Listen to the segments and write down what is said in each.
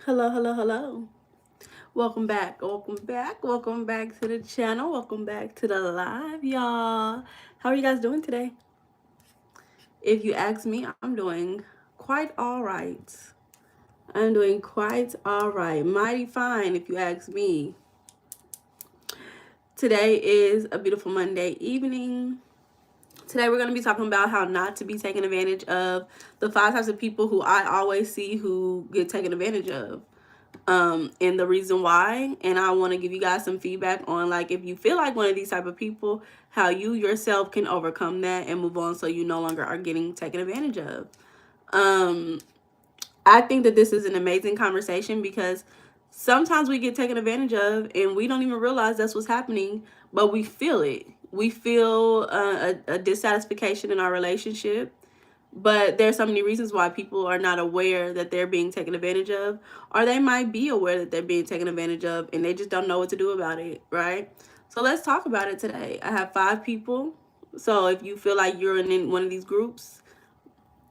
Hello, hello, hello. Welcome back, welcome back, welcome back to the channel. Welcome back to the live, y'all. How are you guys doing today? If you ask me, I'm doing quite all right. I'm doing quite all right. Mighty fine, if you ask me. Today is a beautiful Monday evening. Today we're going to be talking about how not to be taken advantage of, the 5 types of people who I always see who get taken advantage of. And the reason why, and I want to give you guys some feedback on, like, if you feel like one of these type of people, how you yourself can overcome that and move on so you no longer are getting taken advantage of. I think that this is an amazing conversation because sometimes we get taken advantage of and we don't even realize that's what's happening, but we feel it. We feel a dissatisfaction in our relationship, but there's so many reasons why people are not aware that they're being taken advantage of, or they might be aware that they're being taken advantage of and they just don't know what to do about it, right? So let's talk about it today. I have 5 people. So if you feel like you're in one of these groups,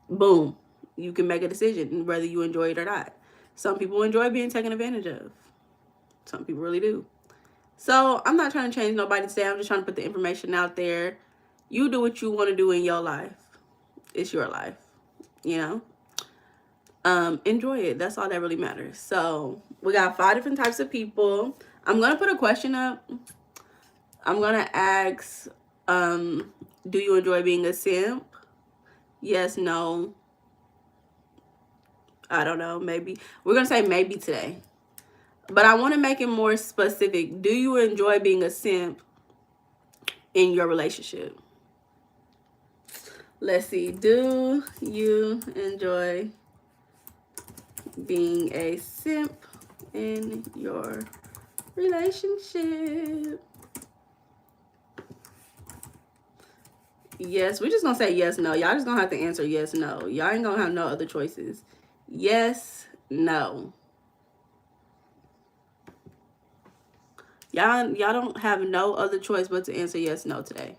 boom, you can make a decision whether you enjoy it or not. Some people enjoy being taken advantage of. Some people really do. So I'm not trying to change nobody today. I'm just trying to put the information out there. You do what you want to do in your life. It's your life, you know? Enjoy it. That's all that really matters. So we got 5 different types of people. I'm gonna put a question up. I'm gonna ask, do you enjoy being a simp? Yes, no, I don't know, maybe. We're gonna say maybe today. But I want to make it more specific. Do you enjoy being a simp in your relationship? Let's see. Do you enjoy being a simp in your relationship? Yes, we're just gonna say yes, no. Y'all just gonna have to answer yes, no. Y'all ain't gonna have no other choices. Yes, no. Y'all don't have no other choice but to answer yes, no today.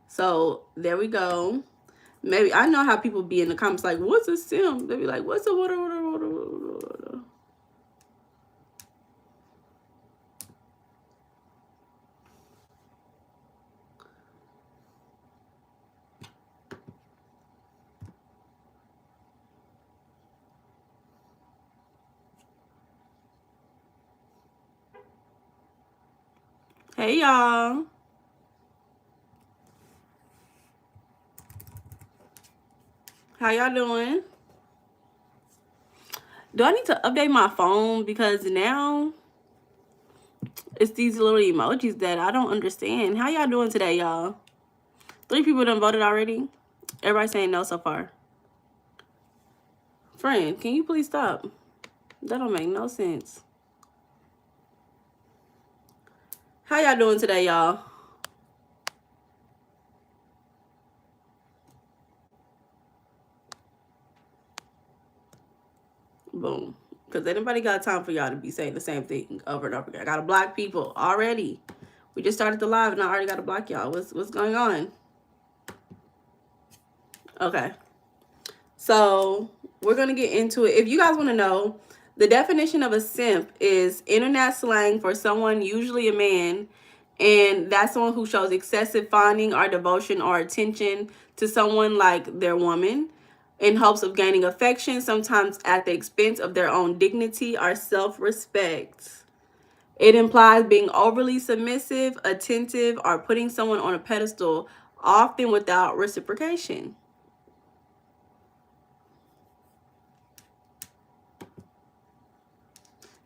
So there we go. Maybe I know how people be in the comments like, what's a sim? They be like, what's a what? Hey y'all. How y'all doing? Do I need to update my phone? Because now it's these little emojis that I don't understand. How y'all doing today, y'all? 3 people done voted already. Everybody saying no so far. Friend, can you please stop? That don't make no sense. How y'all doing today, y'all? Boom. Because anybody got time for y'all to be saying the same thing over and over again. I gotta block people already. We just started the live and I already gotta block y'all. What's going on? Okay. So we're gonna get into it. If you guys want to know, the definition of a simp is internet slang for someone, usually a man, and that's someone who shows excessive fonding or devotion or attention to someone like their woman in hopes of gaining affection, sometimes at the expense of their own dignity or self-respect. It implies being overly submissive, attentive, or putting someone on a pedestal, often without reciprocation.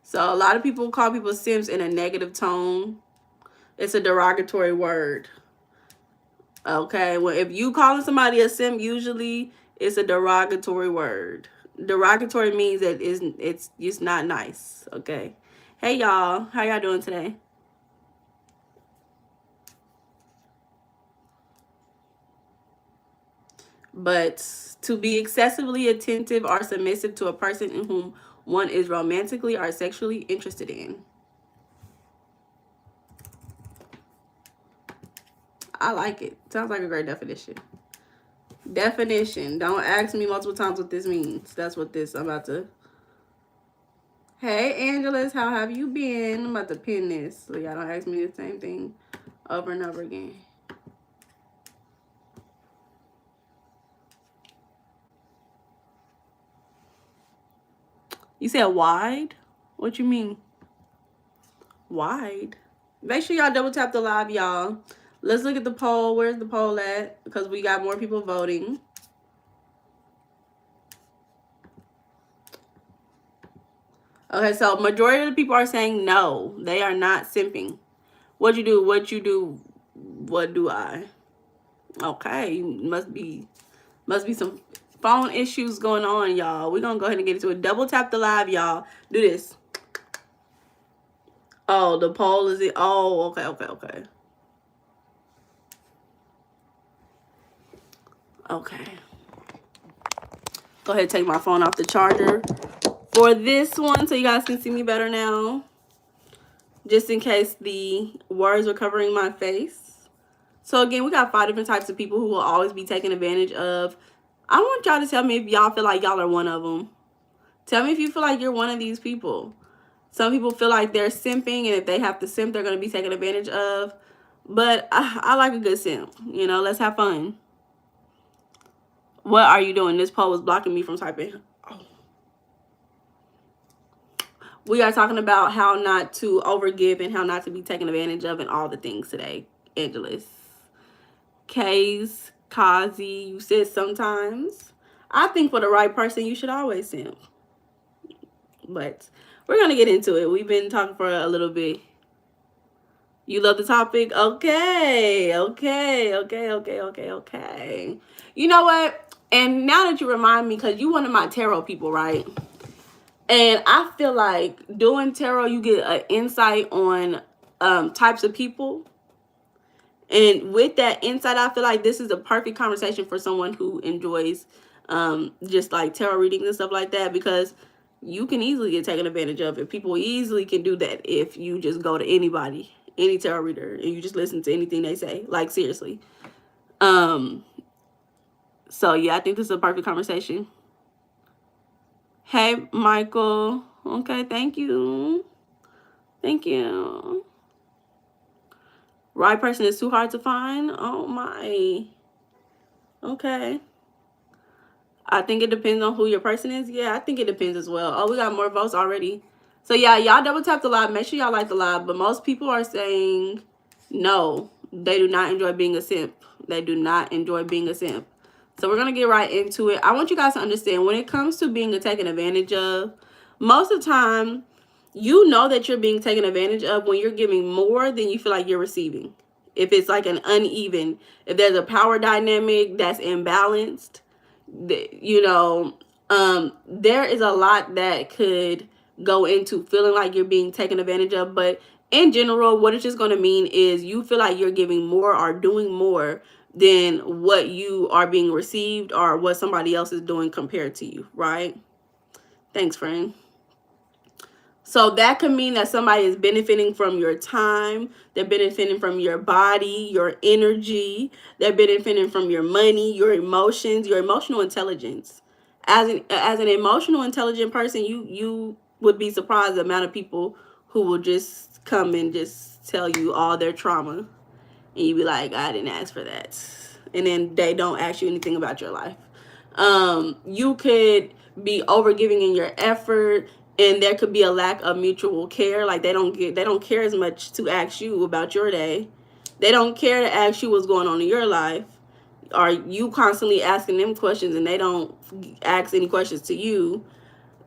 So a lot of people call people simps in a negative tone. It's a derogatory word. Okay, well, if you calling somebody a simp, usually it's a derogatory word. Derogatory means that it's just not nice. Okay. Hey y'all, how y'all doing today? But to be excessively attentive or submissive to a person in whom one is romantically or sexually interested in. I like it. Sounds like a great definition. Definition. Don't ask me multiple times what this means. That's what this I'm about to. Hey, Angeles, how have you been? I'm about to pin this so y'all don't ask me the same thing over and over again. You said wide? What you mean? Wide? Make sure y'all double tap the live, y'all. Let's look at the poll. Where's the poll at? Because we got more people voting. Okay, so majority of the people are saying no. They are not simping. What you do? What you do? What do I? Okay, must be some phone issues going on, y'all. We're gonna go ahead and get into it. Double tap the live, y'all. Do this. Oh, the poll is it? Oh, okay. Okay. Go ahead and take my phone off the charger for this one so you guys can see me better now. Just in case the words are covering my face. So again, we got 5 different types of people who will always be taken advantage of. I want y'all to tell me if y'all feel like y'all are one of them. Tell me if you feel like you're one of these people. Some people feel like they're simping, and if they have to simp, they're going to be taken advantage of. But I like a good simp. You know, let's have fun. What are you doing? This poll was blocking me from typing. Oh. We are talking about how not to overgive and how not to be taken advantage of and all the things today. Angeles. Kays, Kazi, you said sometimes. I think for the right person, you should always simp. But we're going to get into it. We've been talking for a little bit. You love the topic? Okay. You know what? And now that you remind me, because you one of my tarot people, right? And I feel like doing tarot, you get an insight on types of people. And with that insight, I feel like this is a perfect conversation for someone who enjoys just like tarot readings and stuff like that, because you can easily get taken advantage of it. People easily can do that if you just go to anybody, any tarot reader, and you just listen to anything they say. Like, seriously. So yeah, I think this is a perfect conversation. Hey, Michael. Okay, thank you. Thank you. Right person is too hard to find? Oh my. Okay. I think it depends on who your person is. Yeah, I think it depends as well. Oh, we got more votes already. So yeah, y'all double tap the live. Make sure y'all like the live. But most people are saying no. They do not enjoy being a simp. They do not enjoy being a simp. So we're going to get right into it. I want you guys to understand, when it comes to being taken advantage of, most of the time, you know that you're being taken advantage of when you're giving more than you feel like you're receiving. If it's like an uneven, if there's a power dynamic that's imbalanced, you know, there is a lot that could go into feeling like you're being taken advantage of. But in general, what it's just going to mean is you feel like you're giving more or doing more than what you are being received or what somebody else is doing compared to you, right? Thanks, friend. So that could mean that somebody is benefiting from your time. They're benefiting from your body, your energy. They're benefiting from your money, your emotions, your emotional intelligence. As an emotional intelligent person, you would be surprised the amount of people who will just come and just tell you all their trauma. And you be like, I didn't ask for that. And then they don't ask you anything about your life. You could be overgiving in your effort, and there could be a lack of mutual care. Like they don't care as much to ask you about your day. They don't care to ask you what's going on in your life. Are you constantly asking them questions and they don't ask any questions to you?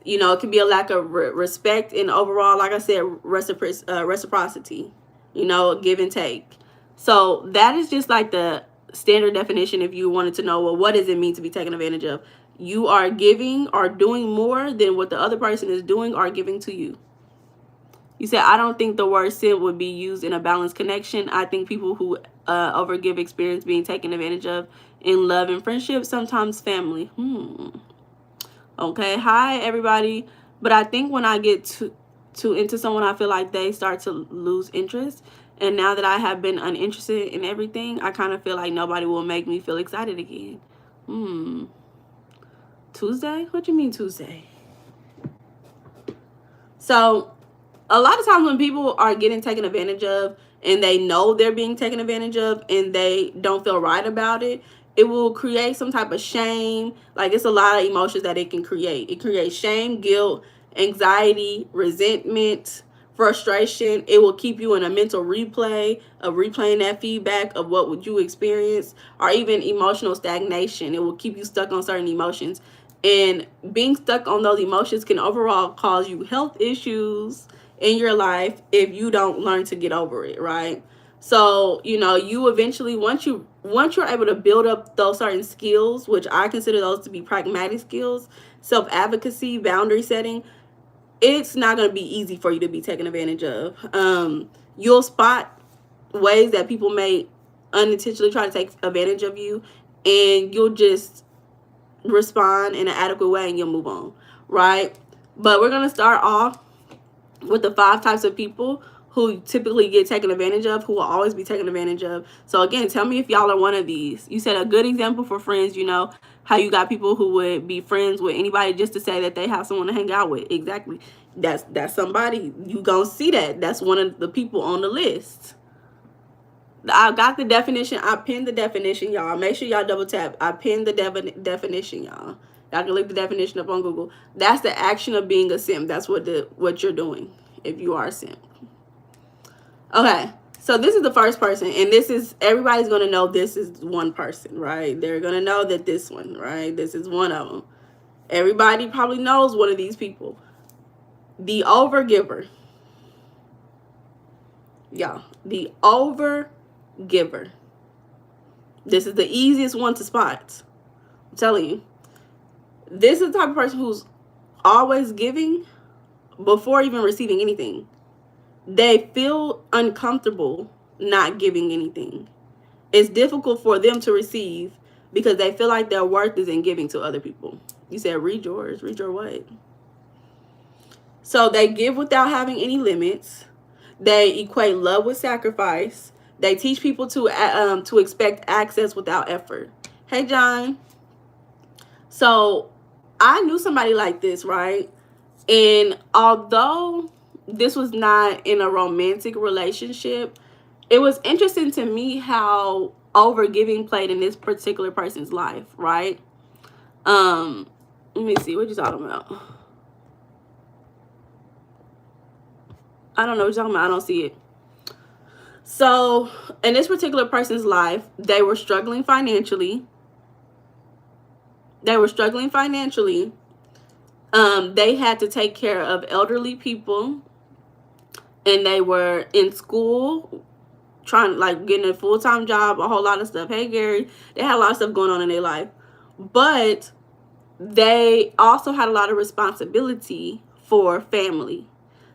You know, it can be a lack of respect and overall, like I said, reciprocity. You know, give and take. So that is just like the standard definition if you wanted to know, well, what does it mean to be taken advantage of? You are giving or doing more than what the other person is doing or giving to you. You said, I don't think the word simp would be used in a balanced connection. I think people who overgive experience being taken advantage of in love and friendship, sometimes family. Okay, hi everybody. But I think when I get too into someone, I feel like they start to lose interest. And now that I have been uninterested in everything, I kind of feel like nobody will make me feel excited again. Tuesday? What do you mean Tuesday? So a lot of times when people are getting taken advantage of and they know they're being taken advantage of and they don't feel right about it, it will create some type of shame. Like, it's a lot of emotions that it can create. It creates shame, guilt, anxiety, resentment, frustration. It will keep you in a mental replay of replaying that feedback of what would you experience, or even emotional stagnation. It will keep you stuck on certain emotions, and being stuck on those emotions can overall cause you health issues in your life if you don't learn to get over it, right? So, you eventually, once you're able to build up those certain skills, which I consider those to be pragmatic skills, self-advocacy, boundary setting, it's not going to be easy for you to be taken advantage of. You'll spot ways that people may unintentionally try to take advantage of you, and you'll just respond in an adequate way and you'll move on, right? But we're going to start off with the 5 types of people who typically get taken advantage of, who will always be taken advantage of. So again, tell me if y'all are one of these. You said a good example for friends, how you got people who would be friends with anybody just to say that they have someone to hang out with. Exactly. That's somebody. You gonna see that. That's one of the people on the list. I got the definition. I pinned the definition, y'all. Make sure y'all double tap. I pinned the definition, y'all. Y'all can look the definition up on Google. That's the action of being a simp. That's what you're doing if you are a simp. Okay, so this is the first person, and everybody's gonna know this is one person, right? They're gonna know that this one, right? This is one of them. Everybody probably knows one of these people. The overgiver. Y'all, the overgiver. This is the easiest one to spot. I'm telling you. This is the type of person who's always giving before even receiving anything. They feel uncomfortable not giving anything. It's difficult for them to receive because they feel like their worth is in giving to other people. You said read yours. Read your what? So they give without having any limits. They equate love with sacrifice. They teach people to expect access without effort. Hey, John. So I knew somebody like this, right? And although this was not in a romantic relationship, it was interesting to me how overgiving played in this particular person's life, right? Let me see, what you talking about? I don't know what you're talking about. I don't see it. So in this particular person's life, they were struggling financially. They had to take care of elderly people, and they were in school trying, like, getting a full-time job, a whole lot of stuff. Hey, Gary. They had a lot of stuff going on in their life, but they also had a lot of responsibility for family.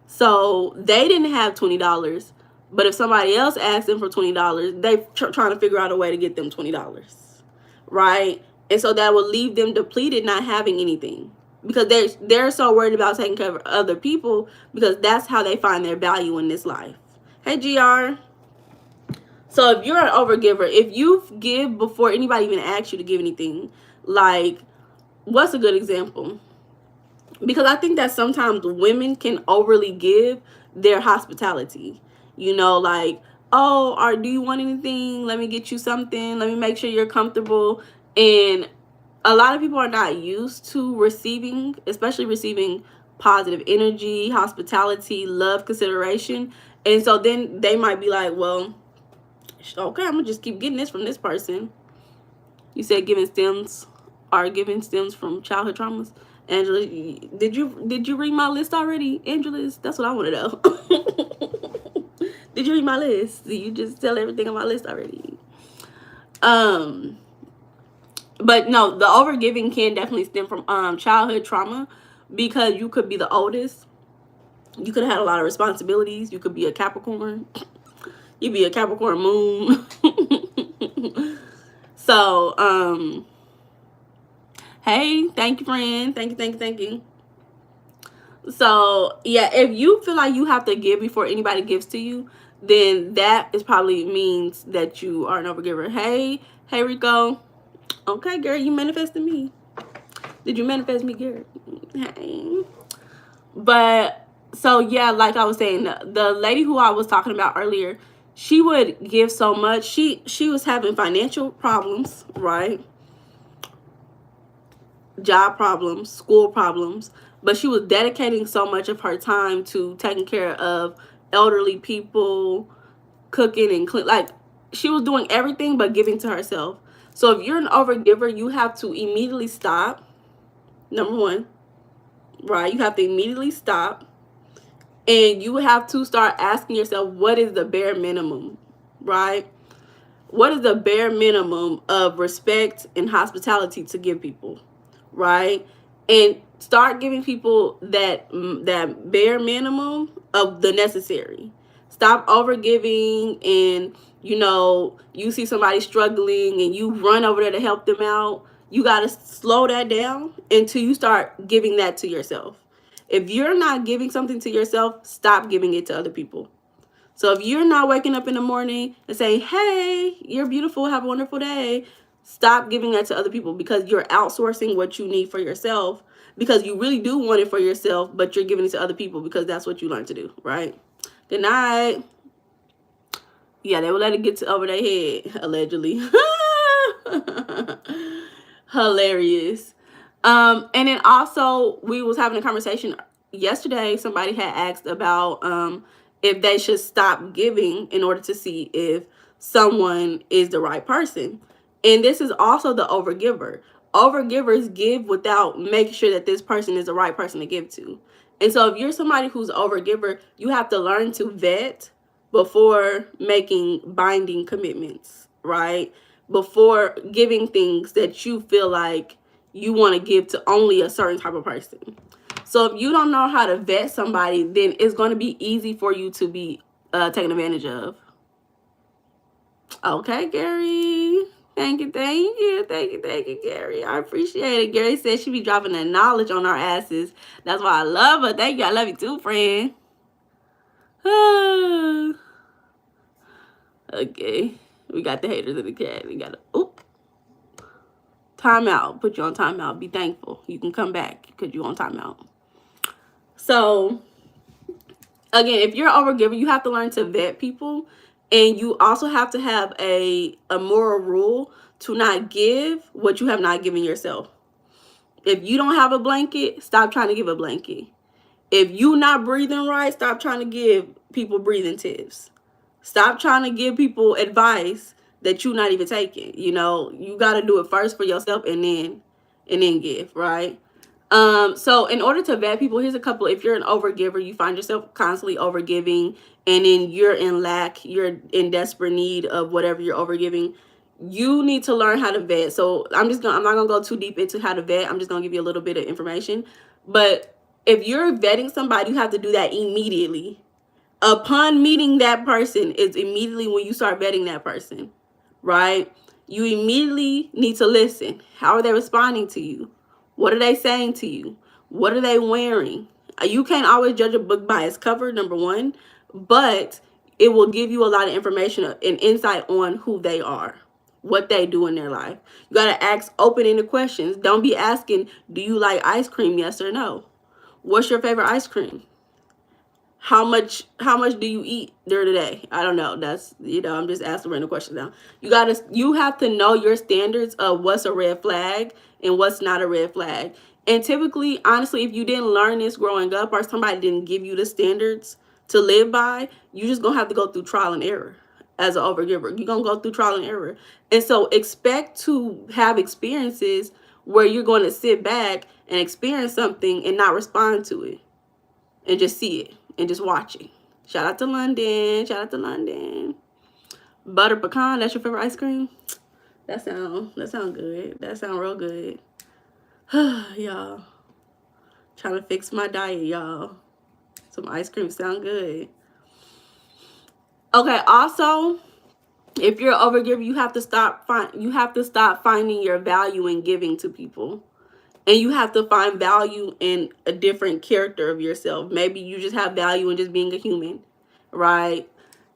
So they didn't have $20, but if somebody else asked them for $20, they trying to figure out a way to get them $20, right? And so that would leave them depleted, not having anything, because they're so worried about taking care of other people, because that's how they find their value in this life. Hey, GR. So if you're an overgiver, if you give before anybody even asks you to give anything, like, what's a good example? Because I think that sometimes women can overly give their hospitality. Like, oh, or do you want anything? Let me get you something. Let me make sure you're comfortable. And a lot of people are not used to receiving, especially receiving positive energy, hospitality, love, consideration. And so then they might be like, well, okay, I'm going to just keep getting this from this person. You said giving stems from childhood traumas. Angela, did you read my list already? Angela, that's what I want to know. Did you read my list? Did you just tell everything on my list already? But no, the overgiving can definitely stem from childhood trauma, because you could be the oldest. You could have had a lot of responsibilities. You could be a Capricorn. You'd be a Capricorn moon. So, hey, thank you, friend. Thank you. So, yeah, if you feel like you have to give before anybody gives to you, then that is probably means that you are an overgiver. Hey, Rico. Okay, girl, you manifested me. Did you manifest me, girl? Hey. But So yeah, like I was saying, the lady who I was talking about earlier, she would give so much. She was having financial problems, right? Job problems, school problems, but she was dedicating so much of her time to taking care of elderly people, cooking and clean. Like, she was doing everything but giving to herself. So if you're an overgiver, you have to immediately stop. Number one, right? You have to immediately stop, and you have to start asking yourself, what is the bare minimum, right? What is the bare minimum of respect and hospitality to give people, right? And start giving people that bare minimum of the necessary. Stop over giving, and you see somebody struggling and you run over there to help them out. You got to slow that down until you start giving that to yourself. If you're not giving something to yourself, stop giving it to other people. So if you're not waking up in the morning and saying, hey, you're beautiful, have a wonderful day, stop giving that to other people, because you're outsourcing what you need for yourself, because you really do want it for yourself, but you're giving it to other people because that's what you learned to do, right? Good night. Yeah, they will let it get to over their head, allegedly. Hilarious. And then also, we was having a conversation yesterday. Somebody had asked about if they should stop giving in order to see if someone is the right person. And this is also the overgiver. Overgivers give without making sure that this person is the right person to give to. And so if you're somebody who's an overgiver, you have to learn to vet before making binding commitments, right? Before giving things that you feel like you want to give to only a certain type of person. So if you don't know how to vet somebody, then it's going to be easy for you to be taken advantage of. Okay, Gary. Thank you, Gary. I appreciate it. Gary said she be dropping the knowledge on our asses. That's why I love her. Thank you. I love you too, friend. Okay. We got the haters in the chat. We got to, timeout. Put you on timeout. Be thankful. You can come back because you're on timeout. So, again, if you're an overgiver, you have to learn to vet people. And you also have to have a moral rule to not give what you have not given yourself. If you don't have a blanket, stop trying to give a blanket. If you not breathing right, stop trying to give people breathing tips. Stop trying to give people advice that you're not even taking. You got to do it first for yourself and then give, right? So in order to vet people, here's a couple. If you're an overgiver, you find yourself constantly overgiving, and then you're in lack, you're in desperate need of whatever you're overgiving, you need to learn how to vet. So I'm not gonna go too deep into how to vet. I'm just gonna give you a little bit of information. But if you're vetting somebody, you have to do that immediately. Upon meeting that person is immediately when you start vetting that person, right? You immediately need to listen. How are they responding to you? What are they saying to you? What are they wearing? You can't always judge a book by its cover, number one, but it will give you a lot of information and insight on who they are, what they do in their life. You got to ask open-ended questions. Don't be asking, do you like ice cream? Yes or no? What's your favorite ice cream? How much do you eat during the day? I don't know. That's, I'm just asking random questions now. You have to know your standards of what's a red flag and what's not a red flag. And typically, honestly, if you didn't learn this growing up, or somebody didn't give you the standards to live by, you just gonna have to go through trial and error as an overgiver. You're gonna go through trial and error. And so expect to have experiences where you're going to sit back and experience something and not respond to it and just see it and just watch it. Shout out to London. Shout out to London. Butter pecan, that's your favorite ice cream? That sound good. That sound real good. Y'all. Trying to fix my diet, y'all. Some ice cream sound good. Okay, also, if you're an overgiver, you have to stop finding your value in giving to people. And you have to find value in a different character of yourself. Maybe you just have value in just being a human, right?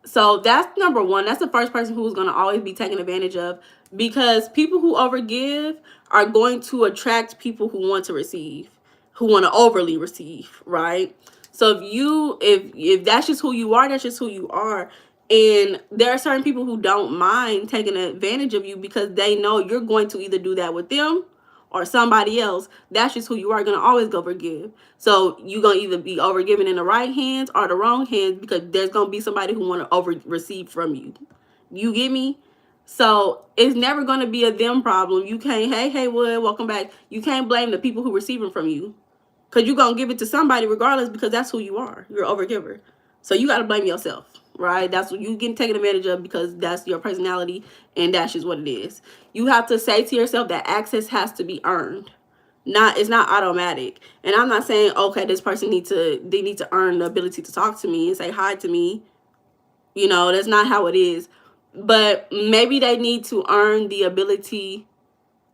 So that's number one. That's the first person who's going to always be taken advantage of, because people who overgive are going to attract people who want to receive, who want to overly receive, right? So if that's just who you are, that's just who you are. And there are certain people who don't mind taking advantage of you because they know you're going to either do that with them or somebody else. That's just who you are. Going to always go forgive. So you're going to either be overgiving in the right hands or the wrong hands, because there's going to be somebody who want to over receive from you. You get me? So it's never going to be a them problem. You can't, hey, Wood, welcome back. You can't blame the people who receiving from you, because you're going to give it to somebody regardless, because that's who you are. You're an overgiver. So you got to blame yourself, right? That's what you getting taken advantage of, because that's your personality and that's just what it is. You have to say to yourself that access has to be earned. It's not automatic. And I'm not saying, okay, this person need to earn the ability to talk to me and say hi to me. You know, that's not how it is. But maybe they need to earn the ability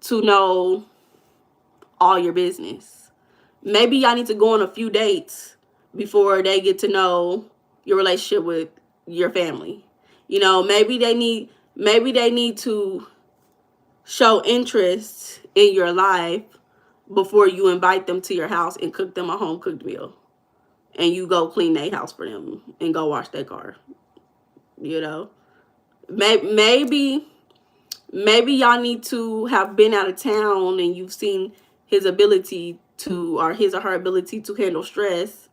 to know all your business. Maybe y'all need to go on a few dates before they get to know your relationship with your family. You know, maybe they need to show interest in your life before you invite them to your house and cook them a home cooked meal, and you go clean their house for them and go wash their car. You know, maybe y'all need to have been out of town and you've seen his ability to, or his or her ability to handle stress,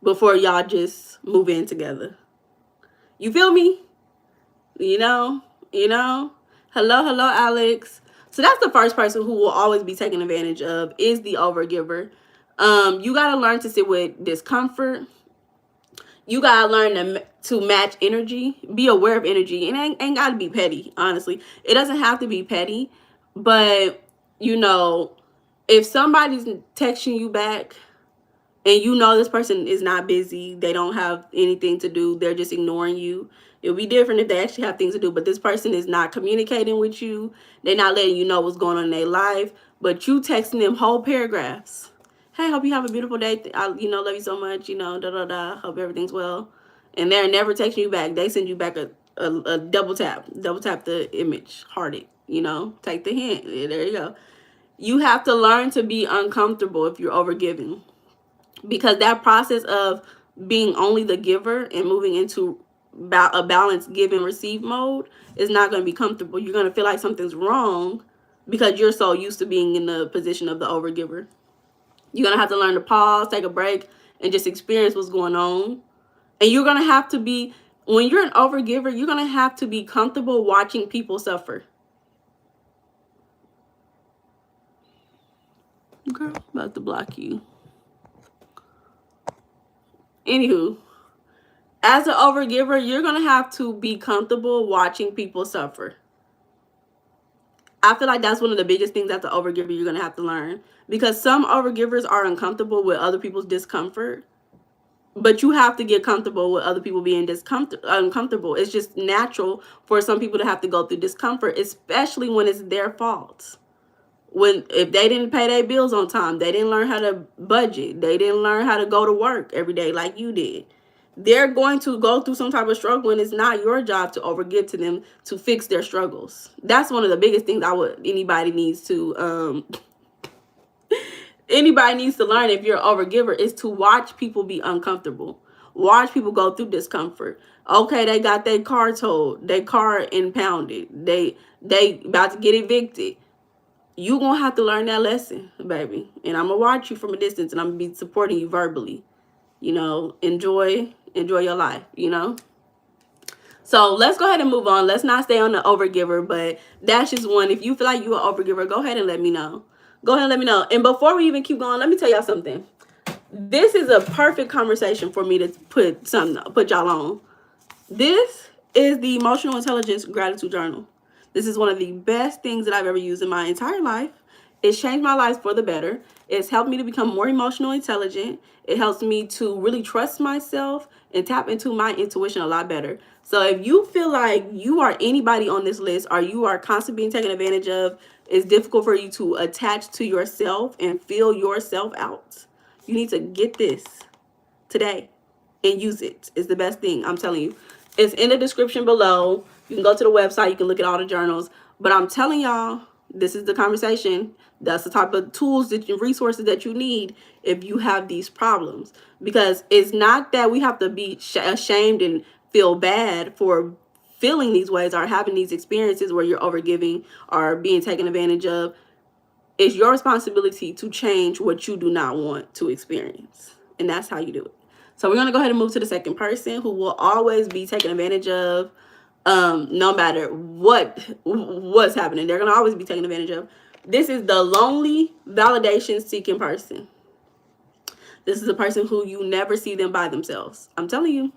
before y'all just move in together. You feel me? You know? Hello, Alex. So that's the first person who will always be taken advantage of, is the overgiver. You gotta learn to sit with discomfort. You gotta learn to match energy. Be aware of energy. And it ain't gotta be petty, honestly. It doesn't have to be petty. But, you know, if somebody's texting you back and you know this person is not busy, they don't have anything to do, they're just ignoring you. It would be different if they actually have things to do, but this person is not communicating with you. They're not letting you know what's going on in their life, but you texting them whole paragraphs. Hey, hope you have a beautiful day. I, love you so much, hope everything's well. And they're never texting you back. They send you back a double tap the image, heart it, take the hint. There you go. You have to learn to be uncomfortable if you're overgiving, because that process of being only the giver and moving into a balanced give and receive mode is not going to be comfortable. You're going to feel like something's wrong because you're so used to being in the position of the overgiver. You're going to have to learn to pause, take a break, and just experience what's going on. And you're going to have to be, when you're an overgiver, you're going to have to be comfortable watching people suffer. Girl, I'm about to block you. Anywho, as an overgiver, you're going to have to be comfortable watching people suffer. I feel like that's one of the biggest things as an overgiver you're going to have to learn. Because some overgivers are uncomfortable with other people's discomfort. But you have to get comfortable with other people being uncomfortable. It's just natural for some people to have to go through discomfort, especially when it's their fault. If they didn't pay their bills on time, they didn't learn how to budget, they didn't learn how to go to work every day like you did, they're going to go through some type of struggle, and it's not your job to overgive to them to fix their struggles. That's one of the biggest things anybody needs to learn if you're an overgiver, is to watch people be uncomfortable. Watch people go through discomfort. Okay, they got their car towed, their car impounded, they about to get evicted. You gonna have to learn that lesson, baby. And I'm gonna watch you from a distance, and I'm gonna be supporting you verbally. Enjoy your life, So let's go ahead and move on. Let's not stay on the overgiver, but that's just one. If you feel like you're an overgiver, go ahead and let me know. Go ahead and let me know. And before we even keep going, let me tell y'all something. This is a perfect conversation for me to put y'all on. This is the Emotional Intelligence Gratitude Journal. This is one of the best things that I've ever used in my entire life. It's changed my life for the better. It's helped me to become more emotionally intelligent. It helps me to really trust myself and tap into my intuition a lot better. So if you feel like you are anybody on this list, or you are constantly being taken advantage of, it's difficult for you to attach to yourself and feel yourself out, you need to get this today and use it. It's the best thing, I'm telling you. It's in the description below. You can go to the website. You can look at all the journals. But I'm telling y'all, This is the conversation. That's the type of tools that you, resources that you need if you have these problems. Because it's not that we have to be ashamed and feel bad for feeling these ways or having these experiences where you're overgiving or being taken advantage of. It's your responsibility to change what you do not want to experience. And that's how you do it. So we're going to go ahead and move to the second person, who will always be taken advantage of, no matter what's happening. They're going to always be taken advantage of. This is the lonely, validation seeking person. This is a person who you never see them by themselves. I'm telling you,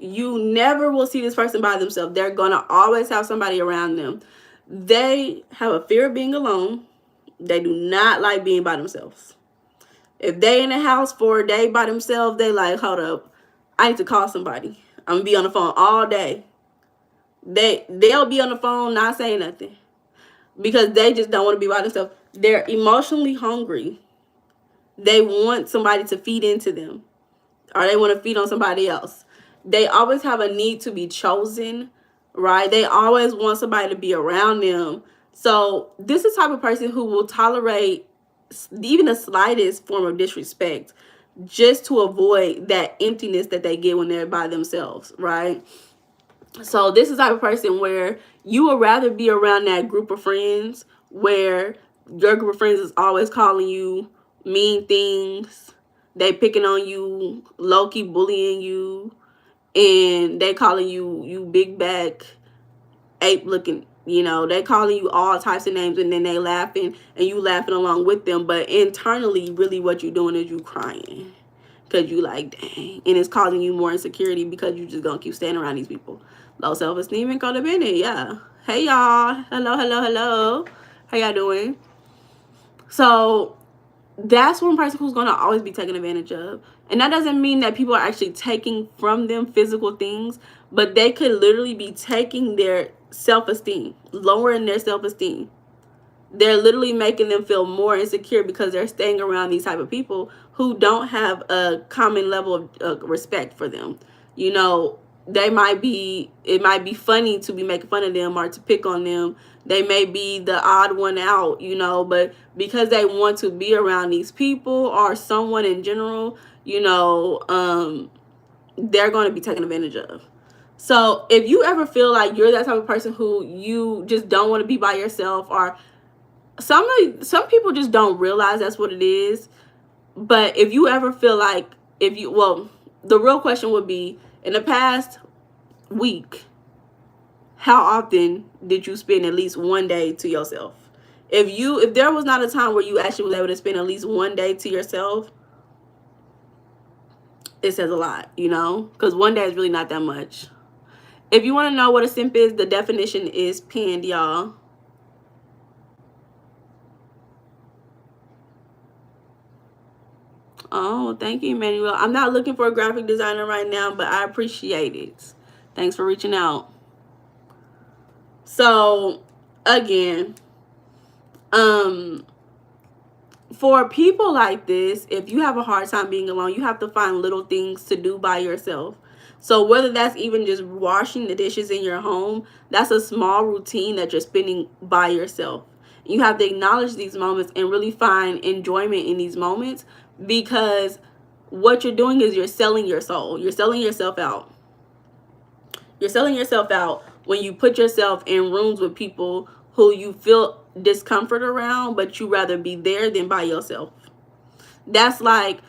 you never will see this person by themselves. They're going to always have somebody around them. They have a fear of being alone. They do not like being by themselves. If they in the house for a day by themselves, they like, hold up, I need to call somebody. I'm going to be on the phone all day. They'll be on the phone not saying nothing because they just don't want to be by themselves. They're emotionally hungry. They want somebody to feed into them, or they want to feed on somebody else. They always have a need to be chosen, right? They always want somebody to be around them. So this is the type of person who will tolerate even the slightest form of disrespect just to avoid that emptiness that they get when they're by themselves, right? So this is the type of person where you would rather be around that group of friends where your group of friends is always calling you mean things. They picking on you, low-key bullying you, and they calling you big back, ape looking, they calling you all types of names, and then they laughing and you laughing along with them. But internally, really what you're doing is you crying because you like, dang, and it's causing you more insecurity because you just gonna keep standing around these people. Low self-esteem and codependent. Yeah. Hey y'all. Hello. How y'all doing? So that's one person who's going to always be taken advantage of. And that doesn't mean that people are actually taking from them physical things, but they could literally be taking their self-esteem, lowering their self-esteem. They're literally making them feel more insecure because they're staying around these type of people who don't have a common level of respect for them. It might be funny to be making fun of them or to pick on them. They may be the odd one out, but because they want to be around these people or someone in general, they're going to be taken advantage of. So if you ever feel like you're that type of person who you just don't want to be by yourself, or some people just don't realize that's what it is. But if you ever feel like, the real question would be, in the past week, how often did you spend at least one day to yourself? If there was not a time where you actually was able to spend at least one day to yourself, it says a lot, because one day is really not that much. If you want to know what a simp is, the definition is pinned, y'all. Oh, thank you, Emmanuel. I'm not looking for a graphic designer right now, but I appreciate it. Thanks for reaching out. So, again, for people like this, if you have a hard time being alone, you have to find little things to do by yourself. So whether that's even just washing the dishes in your home, that's a small routine that you're spending by yourself. You have to acknowledge these moments and really find enjoyment in these moments, because what you're doing is you're selling your soul. You're selling yourself out. You're selling yourself out when you put yourself in rooms with people who you feel discomfort around, but you rather be there than by yourself. That's like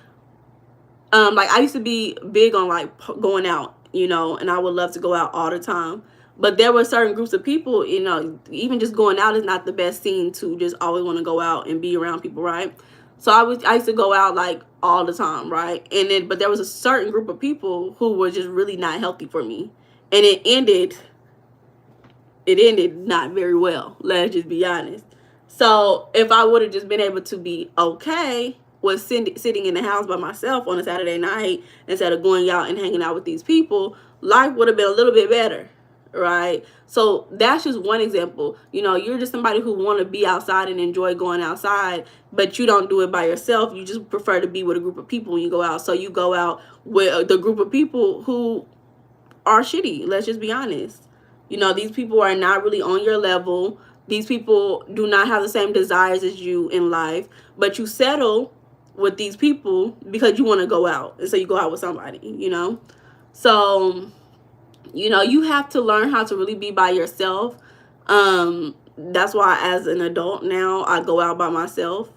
I used to be big on going out, and I would love to go out all the time. But there were certain groups of people, even just going out is not the best thing to just always want to go out and be around people, right? So I used to go out all the time, right? But there was a certain group of people who were just really not healthy for me. And it ended not very well. Let's just be honest. So if I would have just been able to be okay with sitting in the house by myself on a Saturday night instead of going out and hanging out with these people, life would have been a little bit better, right? So that's just one example. You're just somebody who want to be outside and enjoy going outside, but you don't do it by yourself. You just prefer to be with a group of people when you go out. So you go out with the group of people who are shitty. Let's just be honest. You know, these people are not really on your level. These people do not have the same desires as you in life, but you settle with these people because you want to go out. And so you go out with somebody, you know? So, you know, you have to learn how to really be by yourself. That's why as an adult now, I go out by myself.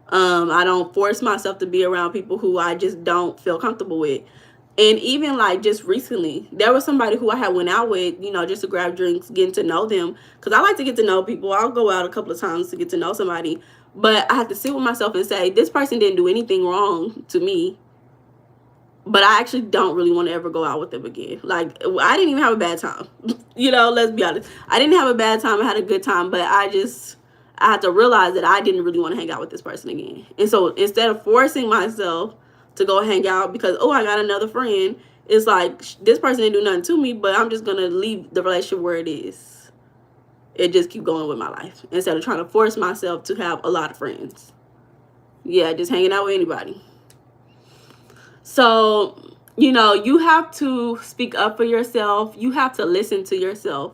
I don't force myself to be around people who I just don't feel comfortable with. And even like just recently, there was somebody who I had went out with, you know, just to grab drinks, getting to know them. Because I like to get to know people. I'll go out a couple of times to get to know somebody. But I have to sit with myself and say, this person didn't do anything wrong to me. But I actually don't really want to ever go out with them again. Like, I didn't even have a bad time. You know, let's be honest. I didn't have a bad time. I had a good time. But I had to realize that I didn't really want to hang out with this person again. And so instead of forcing myself to go hang out because, oh, I got another friend, it's like, this person didn't do nothing to me, but I'm just going to leave the relationship where it is. It just keep going with my life instead of trying to force myself to have a lot of friends. Yeah, just hanging out with anybody. So, you know, you have to speak up for yourself. You have to listen to yourself.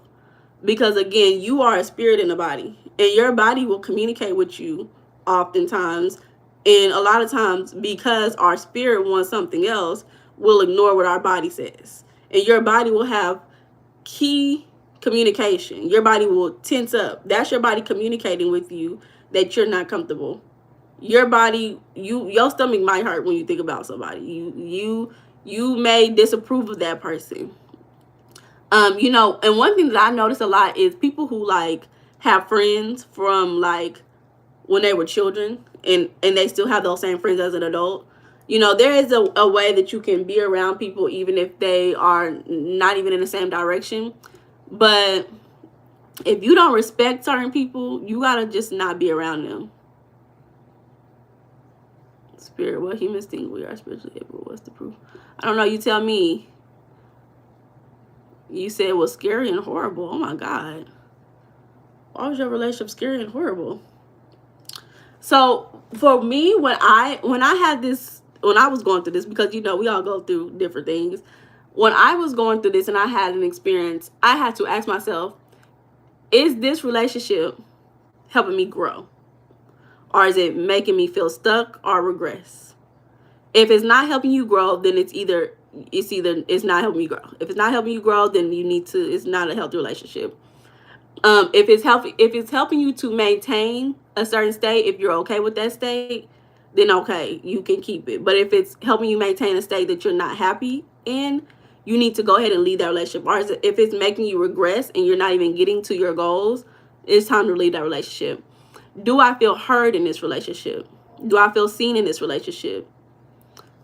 Because, again, you are a spirit in a body. And your body will communicate with you oftentimes. And a lot of times, because our spirit wants something else, we'll ignore what our body says. And your body will have key communication. Your body will tense up. That's your body communicating with you that you're not comfortable. Your body, your stomach might hurt when you think about somebody. You may disapprove of that person. You know, and one thing that I notice a lot is people who like have friends from like when they were children and they still have those same friends as an adult. You know, there is a way that you can be around people even if they are not even in the same direction. But if you don't respect certain people, you gotta just not be around them. Spirit, what humans think we are spiritually able. What's the proof? I don't know. You tell me. You said it was scary and horrible. Oh my God. Why was your relationship scary and horrible? So for me, when I was going through this, because you know we all go through different things. When I was going through this and I had an experience, I had to ask myself, is this relationship helping me grow? Or is it making me feel stuck or regress? If it's not helping you grow, then it's not helping you grow. If it's not helping you grow, then it's not a healthy relationship. If it's helping you to maintain a certain state, if you're okay with that state, then okay, you can keep it. But if it's helping you maintain a state that you're not happy in, you need to go ahead and leave that relationship. Or if it's making you regress and you're not even getting to your goals, it's time to leave that relationship. Do I feel heard in this relationship? Do I feel seen in this relationship?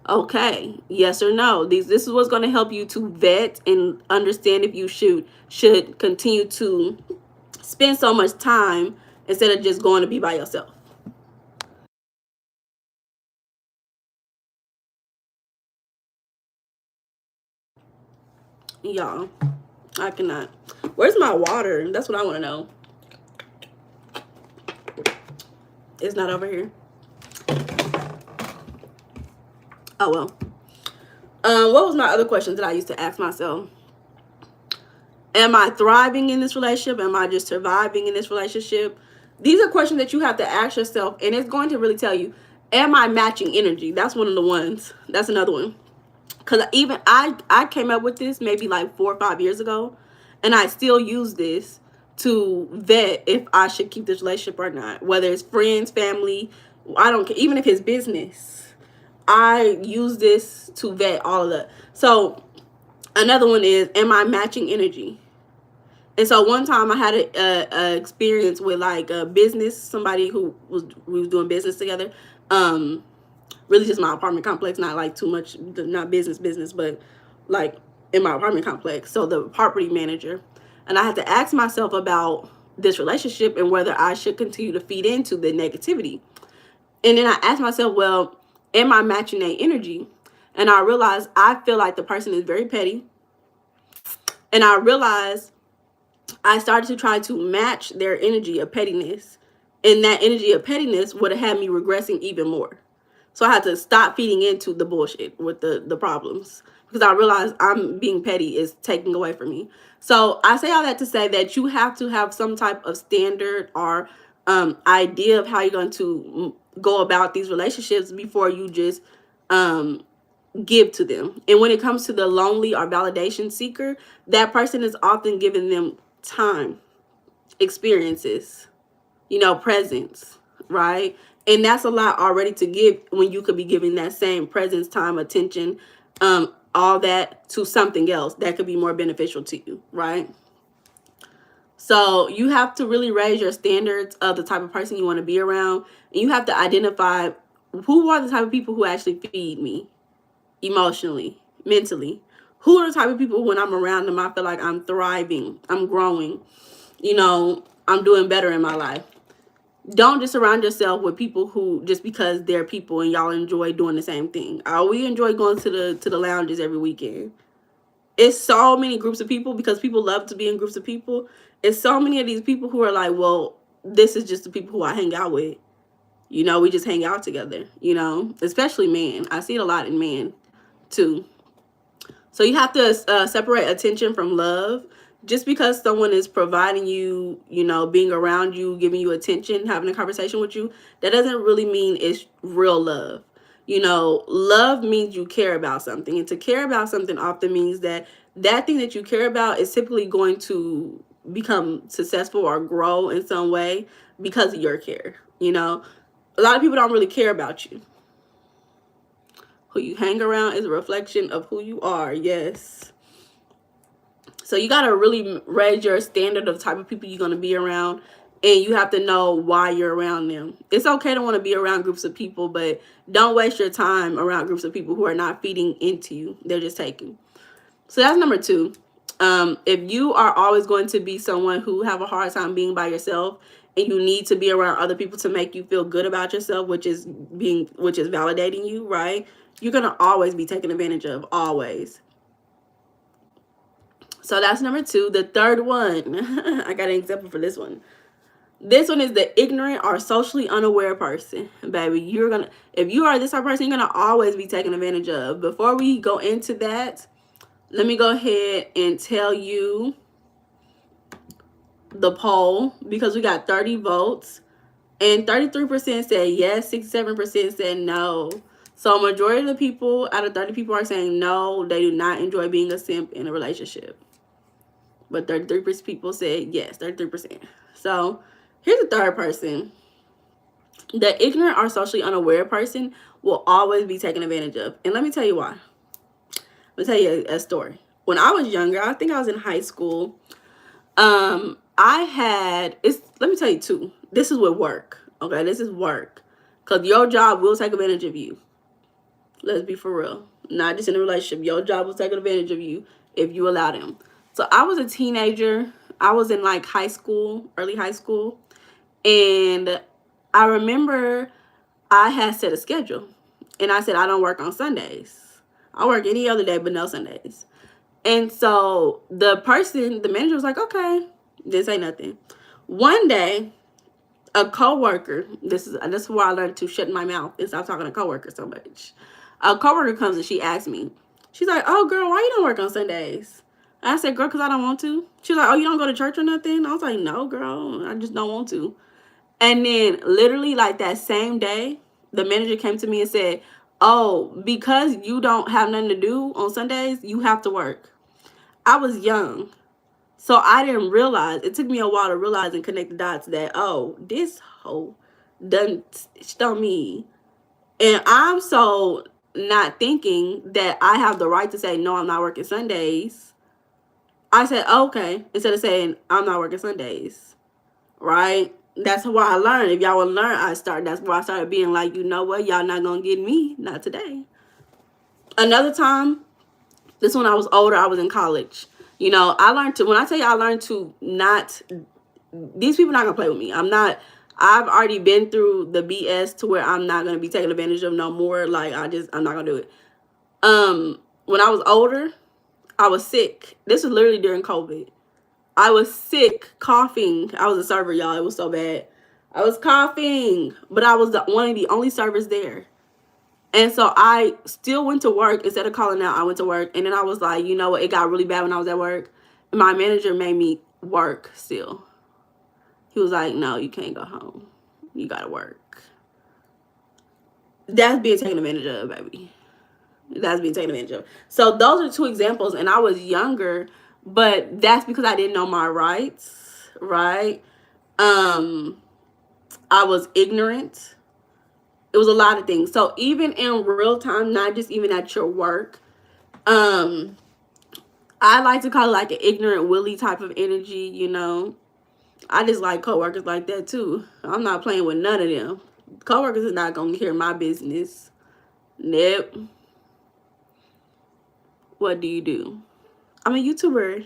Okay, yes or no. This is what's going to help you to vet and understand if you should continue to spend so much time instead of just going to be by yourself. Y'all, I cannot. Where's my water? That's what I want to know. It's not over here. Oh well. What was my other questions that I used to ask myself? Am I thriving in this relationship? Am I just surviving in this relationship? These are questions that you have to ask yourself, and it's going to really tell you, am I matching energy? That's one of the ones. That's another one. Because even I came up with this maybe like 4 or 5 years ago, and I still use this to vet if I should keep this relationship or not. Whether it's friends, family, I don't care. Even if it's business, I use this to vet all of that. So another one is, am I matching energy? And so one time I had a experience with like a business, somebody we was doing business together. Really just my apartment complex, not like too much, not business, but like in my apartment complex. So the property manager, and I had to ask myself about this relationship and whether I should continue to feed into the negativity. And then I asked myself, well, am I matching their energy? And I realized I feel like the person is very petty. And I realized I started to try to match their energy of pettiness. And that energy of pettiness would have had me regressing even more. So I had to stop feeding into the bullshit with the problems. because I realize I'm being petty is taking away from me. So I say all that to say that you have to have some type of standard or idea of how you're going to go about these relationships before you just um, give to them. And when it comes to the lonely or validation seeker, that person is often giving them time, experiences, presence, right? And that's a lot already to give when you could be giving that same presence, time, attention, all that to something else that could be more beneficial to you, right? So you have to really raise your standards of the type of person you want to be around. And you have to identify who are the type of people who actually feed me emotionally, mentally. Who are the type of people when I'm around them, I feel like I'm thriving, I'm growing, I'm doing better in my life. Don't just surround yourself with people who just because they're people and y'all enjoy doing the same thing. We enjoy going to the lounges every weekend. It's so many groups of people because people love to be in groups of people. It's so many of these people who are like, well, this is just the people who I hang out with. We just hang out together, especially men. I see it a lot in men too. So you have to separate attention from love. Just because someone is providing you, being around you, giving you attention, having a conversation with you, that doesn't really mean it's real love. Love means you care about something. And to care about something often means that that thing that you care about is typically going to become successful or grow in some way because of your care. A lot of people don't really care about you. Who you hang around is a reflection of who you are. Yes. So you got to really raise your standard of the type of people you're going to be around. And you have to know why you're around them. It's okay to want to be around groups of people, but don't waste your time around groups of people who are not feeding into you. They're just taking. So that's number 2. If you are always going to be someone who have a hard time being by yourself and you need to be around other people to make you feel good about yourself, which is validating you, right? You're going to always be taken advantage of, always. So that's number 2. The third one, I got an example for this one. This one is the ignorant or socially unaware person. Baby, if you are this type of person, you're going to always be taken advantage of. Before we go into that, let me go ahead and tell you the poll, because we got 30 votes and 33% said yes, 67% said no. So a majority of the people out of 30 people are saying no, they do not enjoy being a simp in a relationship. But 33% people said yes, 33%. So here's the third person. The ignorant or socially unaware person will always be taken advantage of. And let me tell you why. Let me tell you a story. When I was younger, I think I was in high school. Let me tell you 2. This is with work. Okay, this is work. Because your job will take advantage of you. Let's be for real. Not just in a relationship. Your job will take advantage of you if you allow them. So I was a teenager. I was in like high school, early high school. And I remember I had set a schedule. And I said, I don't work on Sundays. I work any other day but no Sundays. And so the manager was like, okay, didn't say nothing. One day, a coworker, this is where I learned to shut my mouth and stop talking to coworkers so much. A coworker comes and she asks me, she's like, oh girl, why you don't work on Sundays? I said, girl, because I don't want to. She's like, oh, you don't go to church or nothing? I was like, no, girl, I just don't want to. And then literally like that same day, the manager came to me and said, oh, because you don't have nothing to do on Sundays, you have to work. I was young, so I didn't realize. It took me a while to realize and connect the dots that, oh, this hoe done stung me. And I'm so not thinking that I have the right to say, no, I'm not working Sundays. I said, okay, instead of saying, I'm not working Sundays, right? That's why I learned. If y'all want to learn, that's why I started being like, you know what, y'all not going to get me, not today. Another time, this when I was older, I was in college. I learned to, when I tell you I learned to not, these people not going to play with me. I've already been through the BS to where I'm not going to be taken advantage of no more. Like, I'm not going to do it. When I was older, I was sick. This was literally during COVID. I was sick, coughing. I was a server, y'all. It was so bad. I was coughing, but I was one of the only servers there. And so I still went to work. Instead of calling out, I went to work. And then I was like, you know what? It got really bad when I was at work. And my manager made me work still. He was like, no, you can't go home. You got to work. That's being taken advantage of, baby. That's being taken advantage of. So those are two examples. And I was younger, but that's because I didn't know my rights, right? I was ignorant. It was a lot of things. So even in real time, not just even at your work, I like to call it like an ignorant Willy type of energy, you know. I just like coworkers like that too. I'm not playing with none of them. Coworkers is not gonna hear my business. Nope. What do you do? I'm a YouTuber.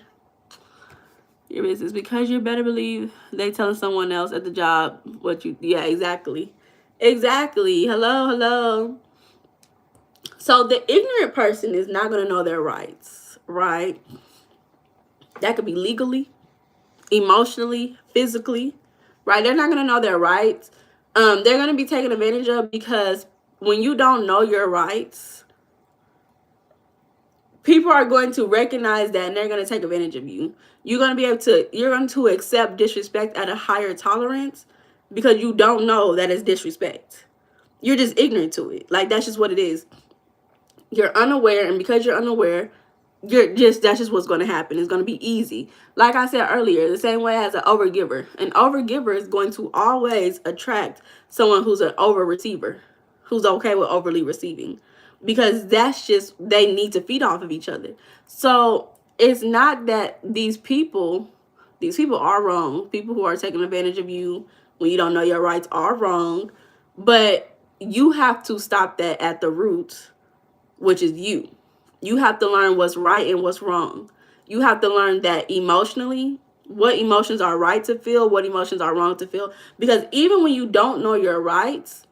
Your business, because you better believe they telling someone else at the job what you. Yeah, exactly. Exactly. Hello, hello. So the ignorant person is not going to know their rights, right? That could be legally, emotionally, physically, right? They're not going to know their rights. They're going to be taken advantage of, because when you don't know your rights, people are going to recognize that and they're going to take advantage of you. You're going to accept disrespect at a higher tolerance because you don't know that it's disrespect. You're just ignorant to it. Like, that's just what it is. You're unaware, and because you're unaware, that's just what's going to happen. It's going to be easy. Like I said earlier, the same way as an overgiver. An overgiver is going to always attract someone who's an over receiver, who's okay with overly receiving, because that's just, they need to feed off of each other. So it's not that these people are wrong. People who are taking advantage of you when you don't know your rights are wrong, but you have to stop that at the root, which is you. You have to learn what's right and what's wrong. You have to learn that emotionally, what emotions are right to feel, what emotions are wrong to feel. Because even when you don't know your rights,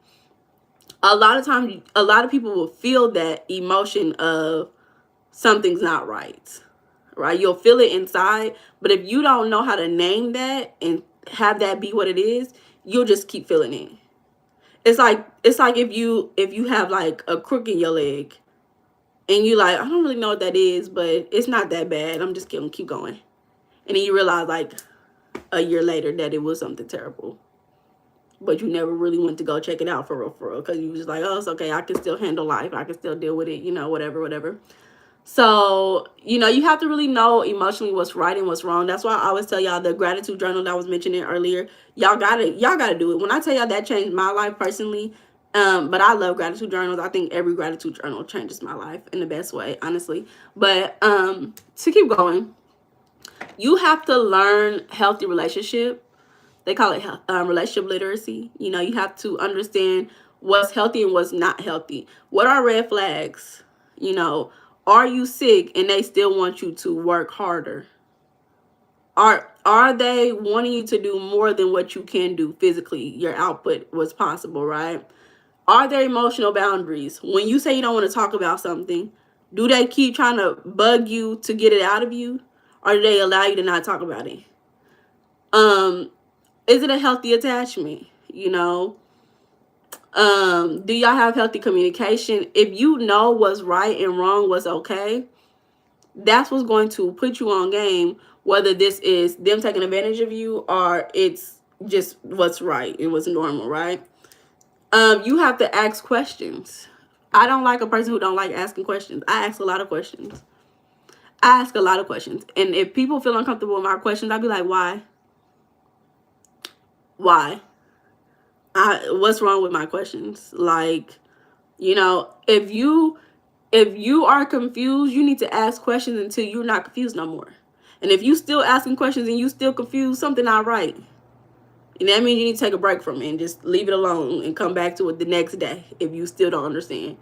a lot of times, a lot of people will feel that emotion of something's not right, right? You'll feel it inside. But if you don't know how to name that and have that be what it is, you'll just keep feeling it. It's like if you have like a crook in your leg, and you like, I don't really know what that is, but it's not that bad. I'm just gonna keep going. And then you realize like a year later that it was something terrible. But you never really went to go check it out for real, because you was just like, oh, it's okay. I can still handle life. I can still deal with it, whatever. So, you have to really know emotionally what's right and what's wrong. That's why I always tell y'all the gratitude journal that I was mentioning earlier. Y'all gotta do it. When I tell y'all that changed my life personally, but I love gratitude journals. I think every gratitude journal changes my life in the best way, honestly. But to keep going, you have to learn healthy relationship. They call it relationship literacy. You have to understand what's healthy and what's not healthy. What are red flags? Are you sick and they still want you to work harder? Are they wanting you to do more than what you can do physically? Your output was possible, right? Are there emotional boundaries? When you say you don't want to talk about something, do they keep trying to bug you to get it out of you? Or do they allow you to not talk about it? Is it a healthy attachment? Do y'all have healthy communication? If you know what's right and wrong, what's okay, that's what's going to put you on game, whether this is them taking advantage of you or it's just what's right and what's normal, right? You have to ask questions. I don't like a person who don't like asking questions. I ask a lot of questions. And if people feel uncomfortable with my questions, I'll be like, why? What's wrong with my questions? Like, if you are confused, you need to ask questions until you're not confused no more. And if you still asking questions and you still confused, something not right. And that means you need to take a break from it and just leave it alone and come back to it the next day if you still don't understand.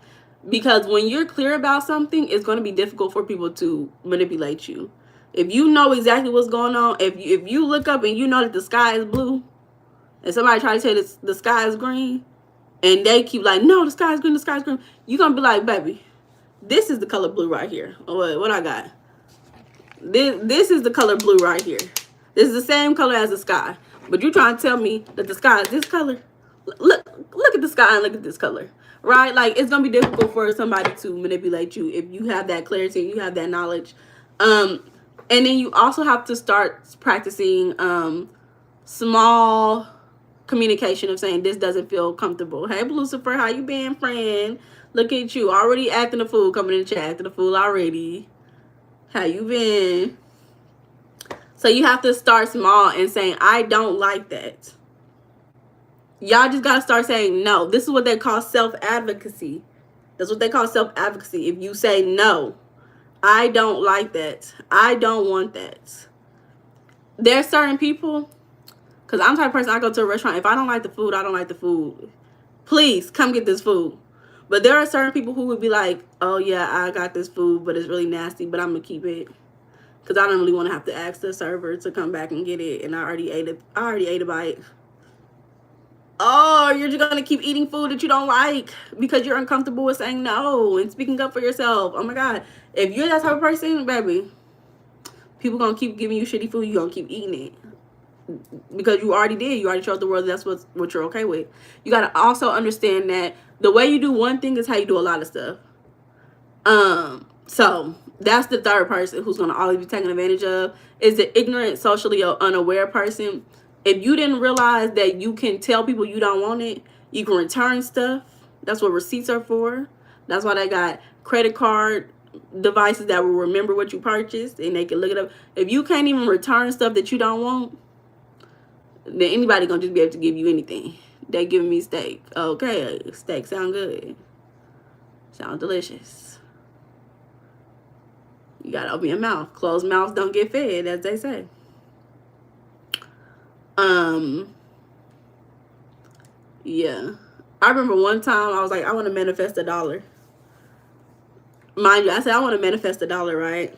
Because when you're clear about something, it's going to be difficult for people to manipulate you. If you know exactly what's going on, if you look up and you know that the sky is blue, and somebody try to tell you the sky is green, and they keep like, no, the sky is green, you're going to be like, baby, this is the color blue right here. What I got? This is the color blue right here. This is the same color as the sky. But you trying to tell me that the sky is this color? Look at the sky. sky and look at this color, right? Like, it's gonna be difficult for somebody to manipulate you if you have that clarity and you have that knowledge. And then you also have to start practicing small communication of saying, this doesn't feel comfortable. Hey, Lucifer, how you been, friend? Look at you, already acting a fool, coming in the chat, acting a fool already. How you been? So you have to start small and saying, I don't like that. Y'all just got to start saying no. This is what they call self-advocacy. That's what they call self-advocacy. If you say no, I don't like that. I don't want that. There's certain people, because I'm the type of person, I go to a restaurant. If I don't like the food, I don't like the food. Please, come get this food. But there are certain people who would be like, oh, yeah, I got this food, but it's really nasty, but I'm going to keep it. Because I don't really want to have to ask the server to come back and get it. And I already ate it. I already ate a bite. Oh, you're just going to keep eating food that you don't like because you're uncomfortable with saying no and speaking up for yourself. Oh, my God. If you're that type of person, baby, people going to keep giving you shitty food. You're going to keep eating it. Because you already did. You already showed the world that's what you're okay with. You got to also understand that the way you do one thing is how you do a lot of stuff. So that's the third person who's going to always be taken advantage of, is the ignorant, socially unaware person. If you didn't realize that you can tell people you don't want it, you can return stuff. That's what receipts are for. That's why they got credit card devices that will remember what you purchased and they can look it up. If you can't even return stuff that you don't want, then anybody gonna just be able to give you anything. They giving me steak. Okay, steak sound good. Sound delicious. You gotta open your mouth. Closed mouths don't get fed, as they say. Yeah. I remember one time I was like, I want to manifest $1. Mind you, I said I want to manifest $1, right?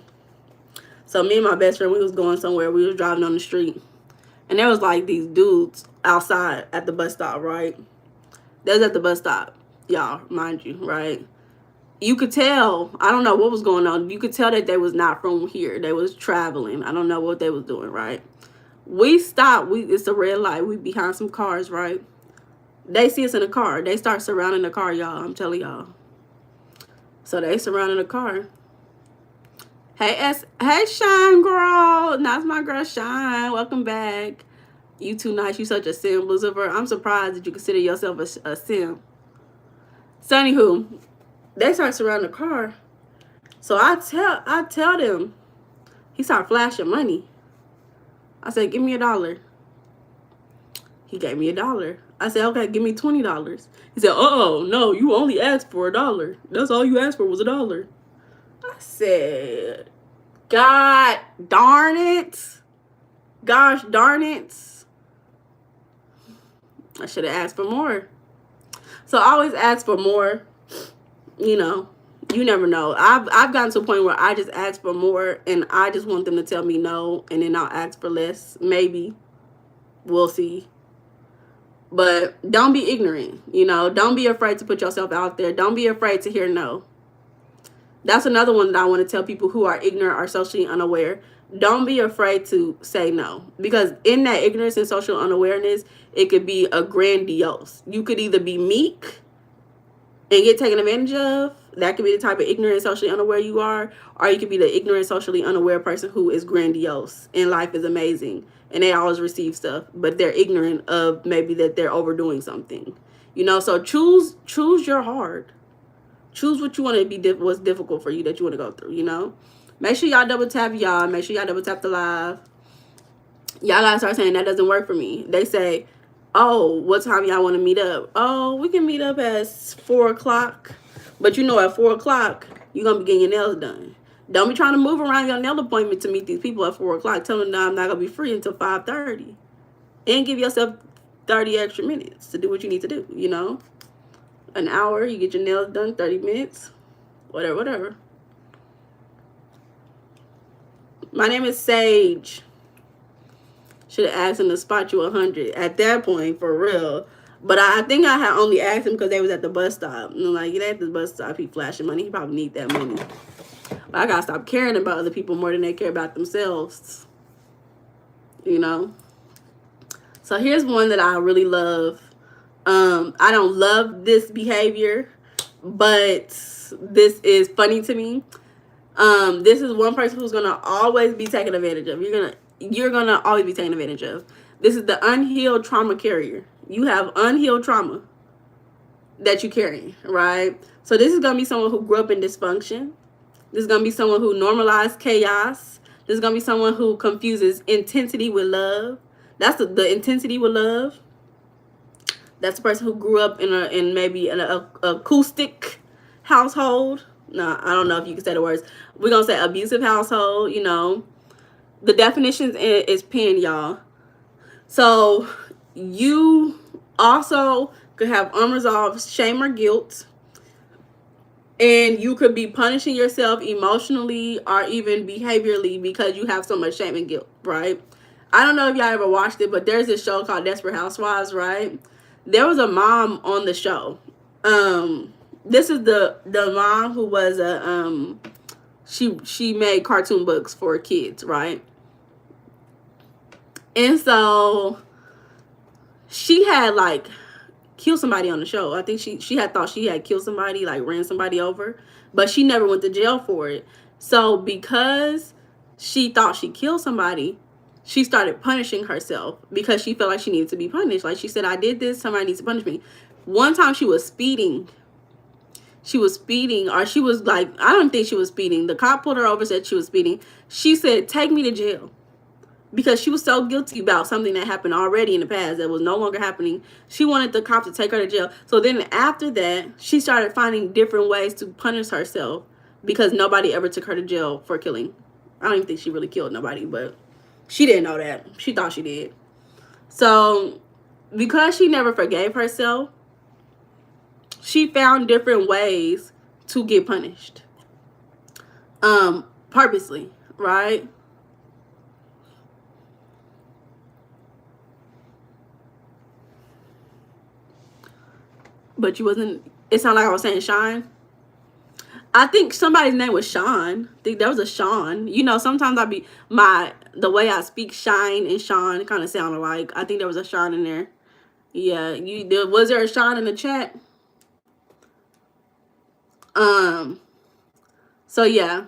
So me and my best friend, we was going somewhere. We was driving on the street. And there was like these dudes outside at the bus stop, right? They was at the bus stop, y'all, mind you, right? You could tell, I don't know what was going on. You could tell that they was not from here. They was traveling. I don't know what they was doing, right? We stopped. It's a red light. We behind some cars, right? They see us in a car. They start surrounding the car, y'all. I'm telling y'all. So they surrounding the car. Hey, Shine girl. That's my girl, Shine. Welcome back. You too nice. You such a sim, Lucifer. I'm surprised that you consider yourself a sim. So anywho, they start surrounding the car. So I tell them. He started flashing money. I said, give me $1. He gave me $1. I said, okay, give me $20. He said, oh no, you only asked for $1. That's all you asked for was $1. I said, God darn it. Gosh darn it. I should have asked for more. So I always ask for more. You know, you never know. I've gotten to a point where I just ask for more and I just want them to tell me no, and then I'll ask for less. Maybe. We'll see. But don't be ignorant, you know. Don't be afraid to put yourself out there. Don't be afraid to hear no. That's another one that I want to tell people who are ignorant or socially unaware. Don't be afraid to say no. Because in that ignorance and social unawareness, it could be a grandiose. You could either be meek and get taken advantage of. That could be the type of ignorant, socially unaware you are. Or you could be the ignorant, socially unaware person who is grandiose and life is amazing. And they always receive stuff, but they're ignorant of maybe that they're overdoing something. You know, so choose your heart. Choose what you want to be, what's difficult for you that you want to go through, you know. Make sure y'all double tap y'all. Make sure y'all double tap the live. Y'all gotta start saying that doesn't work for me. They say, oh, what time y'all want to meet up? Oh, we can meet up at 4 o'clock. But you know at 4 o'clock, you're going to be getting your nails done. Don't be trying to move around your nail appointment to meet these people at 4 o'clock. Tell them that I'm not going to be free until 5:30. And give yourself 30 extra minutes to do what you need to do, you know. An hour, you get your nails done, 30 minutes. Whatever. My name is Sage. Should have asked him to spot you 100 at that point, for real. But I think I had only asked him because they was at the bus stop. And I'm like, get at the bus stop. He flashing money. He probably need that money. But I got to stop caring about other people more than they care about themselves. You know? So here's one that I really love. I don't love this behavior, but this is funny to me. This is one person who's gonna always be taken advantage of. You're gonna always be taken advantage of. This is the unhealed trauma carrier. You have unhealed trauma that you carry, right? So this is gonna be someone who grew up in dysfunction. This is gonna be someone who normalized chaos. This is gonna be someone who confuses intensity with love. That's the intensity with love. That's the person who grew up in maybe an acoustic household. No, I don't know if you can say the words. We're gonna say abusive household. The definitions is pinned, y'all. So you also could have unresolved shame or guilt, and you could be punishing yourself emotionally or even behaviorally because you have so much shame and guilt, right? I don't know if y'all ever watched it, but there's this show called Desperate Housewives, right? There was a mom on the show. This is the mom who was she made cartoon books for kids, right? And so she had like killed somebody on the show. I think she had thought she had killed somebody, like ran somebody over, but she never went to jail for it. So because she thought she killed somebody, she started punishing herself because she felt like she needed to be punished. Like she said, I did this, somebody needs to punish me. One time she was speeding. Or she was like, I don't think she was speeding. The cop pulled her over, said she was speeding. She said, take me to jail. Because she was so guilty about something that happened already in the past that was no longer happening. She wanted the cop to take her to jail. So then after that, she started finding different ways to punish herself because nobody ever took her to jail for killing. I don't even think she really killed nobody, but she didn't know that. She thought she did. So because she never forgave herself, she found different ways to get punished. Purposely, right? But you wasn't, it sounded like I was saying Shine. I think somebody's name was Sean. I think there was a Sean. Sometimes the way I speak, Shine and Sean kind of sound alike. I think there was a Sean in there. Yeah, was there a Sean in the chat? So yeah.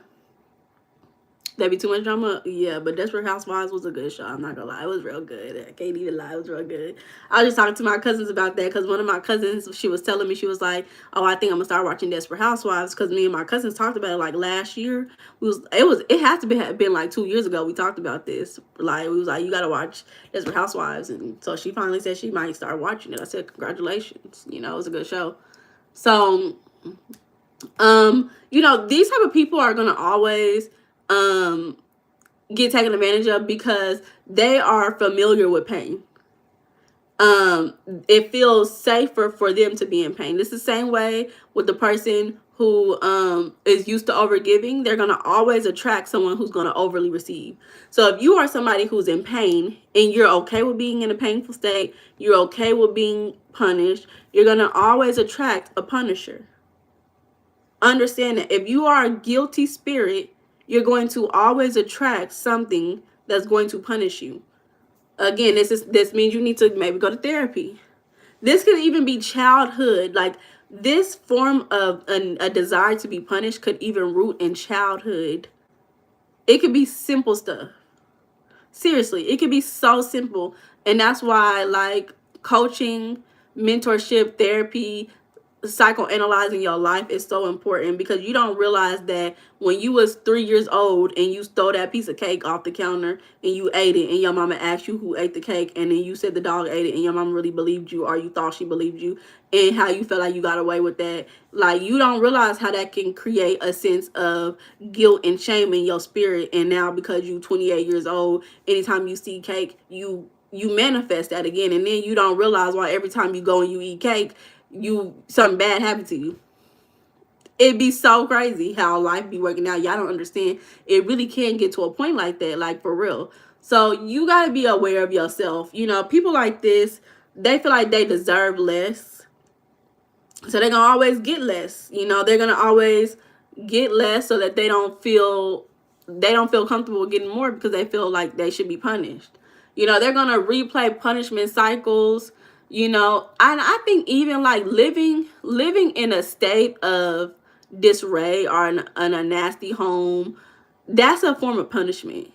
That'd be too much drama. Yeah, but Desperate Housewives was a good show. I'm not gonna lie, it was real good. I can't even lie, it was real good. I was just talking to my cousins about that because one of my cousins, she was telling me, she was like, "Oh, I think I'm gonna start watching Desperate Housewives," because me and my cousins talked about it like last year. It had to have been like 2 years ago. We talked about this. Like we was like, you gotta watch Desperate Housewives, and so she finally said she might start watching it. I said, congratulations. It was a good show. So, these type of people are gonna always get taken advantage of because they are familiar with pain. It feels safer for them to be in pain. This is the same way with the person who is used to overgiving. They're gonna always attract someone who's gonna overly receive. So if you are somebody who's in pain and you're okay with being in a painful state, you're okay with being punished, you're gonna always attract a punisher. Understand that if you are a guilty spirit, you're going to always attract something that's going to punish you. Again, this means you need to maybe go to therapy. This could even be childhood. Like this form of a desire to be punished could even root in childhood. It could be simple stuff. Seriously, it could be so simple. And that's why like coaching, mentorship, therapy, psychoanalyzing your life is so important, because you don't realize that when you was 3 years old and you stole that piece of cake off the counter and you ate it and your mama asked you who ate the cake, and then you said the dog ate it and your mama really believed you, or you thought she believed you, and how you felt like you got away with that. Like you don't realize how that can create a sense of guilt and shame in your spirit. And now because you 28 years old, anytime you see cake, you manifest that again. And then you don't realize why every time you go and you eat cake, something bad happened to you. It'd be so crazy how life be working out. Y'all don't understand. It really can get to a point like that, like for real. So you got to be aware of yourself. People like this, they feel like they deserve less, so they're gonna always get less. They're gonna always get less so that they don't feel comfortable getting more, because they feel like they should be punished. They're gonna replay punishment cycles. You know, and I think even like living in a state of disarray or in a nasty home, that's a form of punishment.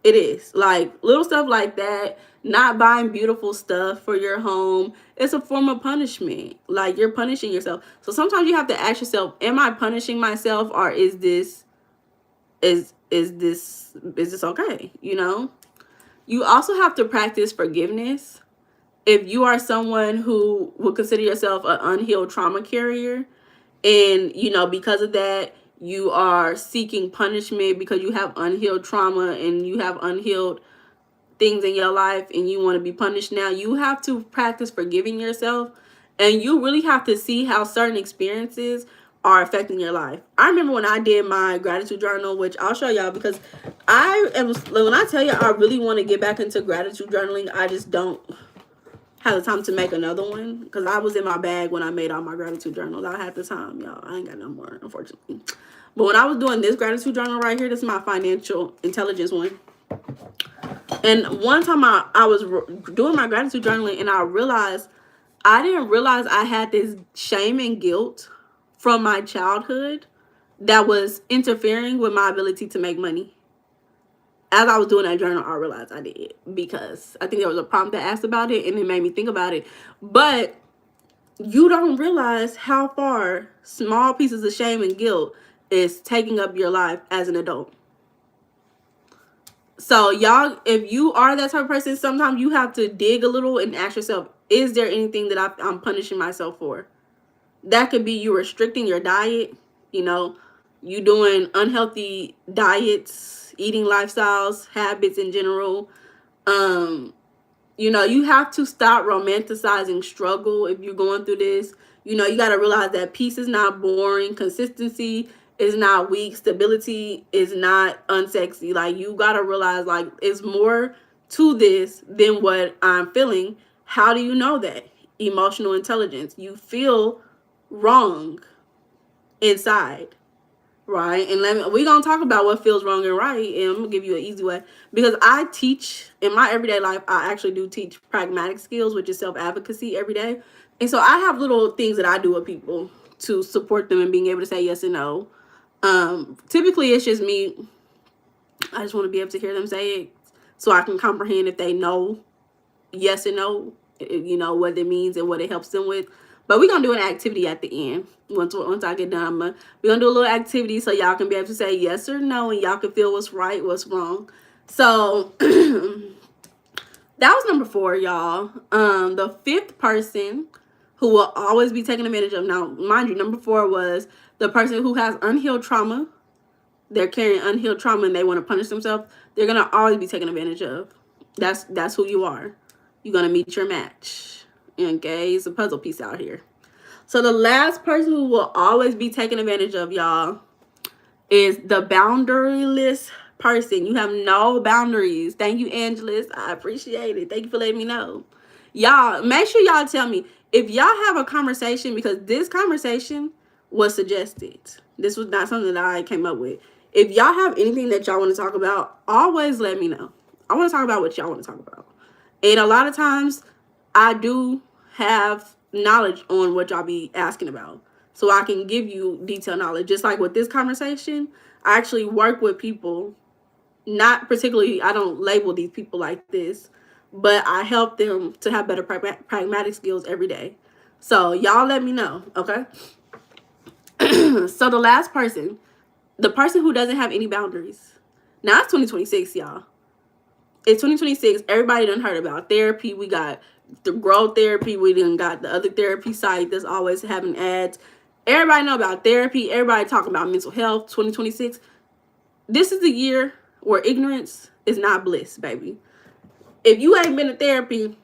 It is. Like little stuff like that, not buying beautiful stuff for your home, it's a form of punishment. Like you're punishing yourself. So sometimes you have to ask yourself, am I punishing myself, or is this okay? You know? You also have to practice forgiveness. If you are someone who would consider yourself an unhealed trauma carrier, and you know, because of that, you are seeking punishment because you have unhealed trauma and you have unhealed things in your life and you want to be punished now, you have to practice forgiving yourself, and you really have to see how certain experiences are affecting your life. I remember when I did my gratitude journal, which I'll show y'all, because I am, when I tell you I really want to get back into gratitude journaling, I just don't have the time to make another one, because I was in my bag when I made all my gratitude journals. I had the time, y'all. I ain't got no more, unfortunately. But when I was doing this gratitude journal right here, this is my financial intelligence one. And one time I was doing my gratitude journaling, and I didn't realize I had this shame and guilt from my childhood that was interfering with my ability to make money. As I was doing that journal, I realized I did, because I think there was a prompt that asked about it and it made me think about it. But you don't realize how far small pieces of shame and guilt is taking up your life as an adult. So y'all, if you are that type of person, sometimes you have to dig a little and ask yourself, is there anything that I'm punishing myself for? That could be you restricting your diet, you know, you doing unhealthy diets, eating lifestyles, habits in general. You know, you have to stop romanticizing struggle if you're going through this. You know, you got to realize that peace is not boring. Consistency is not weak. Stability is not unsexy. Like, you got to realize, like, it's more to this than what I'm feeling. How do you know that? Emotional intelligence. You feel wrong inside. Right, and we're gonna talk about what feels wrong and right, and I'm gonna give you an easy way, because I teach in my everyday life. I actually do teach pragmatic skills, which is self-advocacy, every day. And so I have little things that I do with people to support them in being able to say yes and no. Typically it's just me. I just want to be able to hear them say it so I can comprehend if they know yes and no, you know, what it means and what it helps them with. But we're gonna do an activity at the end. Once I get done, we're gonna do a little activity so y'all can be able to say yes or no, and y'all can feel what's right, what's wrong. So that was number 4, y'all. The 5th person who will always be taken advantage of. Now, mind you, number 4 was the person who has unhealed trauma. They're carrying unhealed trauma and they want to punish themselves. They're gonna always be taken advantage of. That's who you are. You're gonna meet your match. Okay, it's a puzzle piece out here. So the last person who will always be taken advantage of, y'all, is the boundaryless person. You have no boundaries. Thank you, Angeles. I appreciate it. Thank you for letting me know. Y'all, make sure y'all tell me if y'all have a conversation, because this conversation was suggested. This was not something that I came up with. If y'all have anything that y'all want to talk about, always let me know. I want to talk about what y'all want to talk about. And a lot of times I do have knowledge on what y'all be asking about, so I can give you detailed knowledge. Just like with this conversation, I actually work with people, not particularly, I don't label these people like this, but I help them to have better pragmatic skills every day. So y'all let me know, okay? So the last person, the person who doesn't have any boundaries. Now it's 2026, y'all. It's 2026. Everybody done heard about therapy. We got the growth therapy. We done got the other therapy site that's always having ads. Everybody know about therapy. Everybody talking about mental health. 2026. This is the year where ignorance is not bliss, baby. If you ain't been to therapy,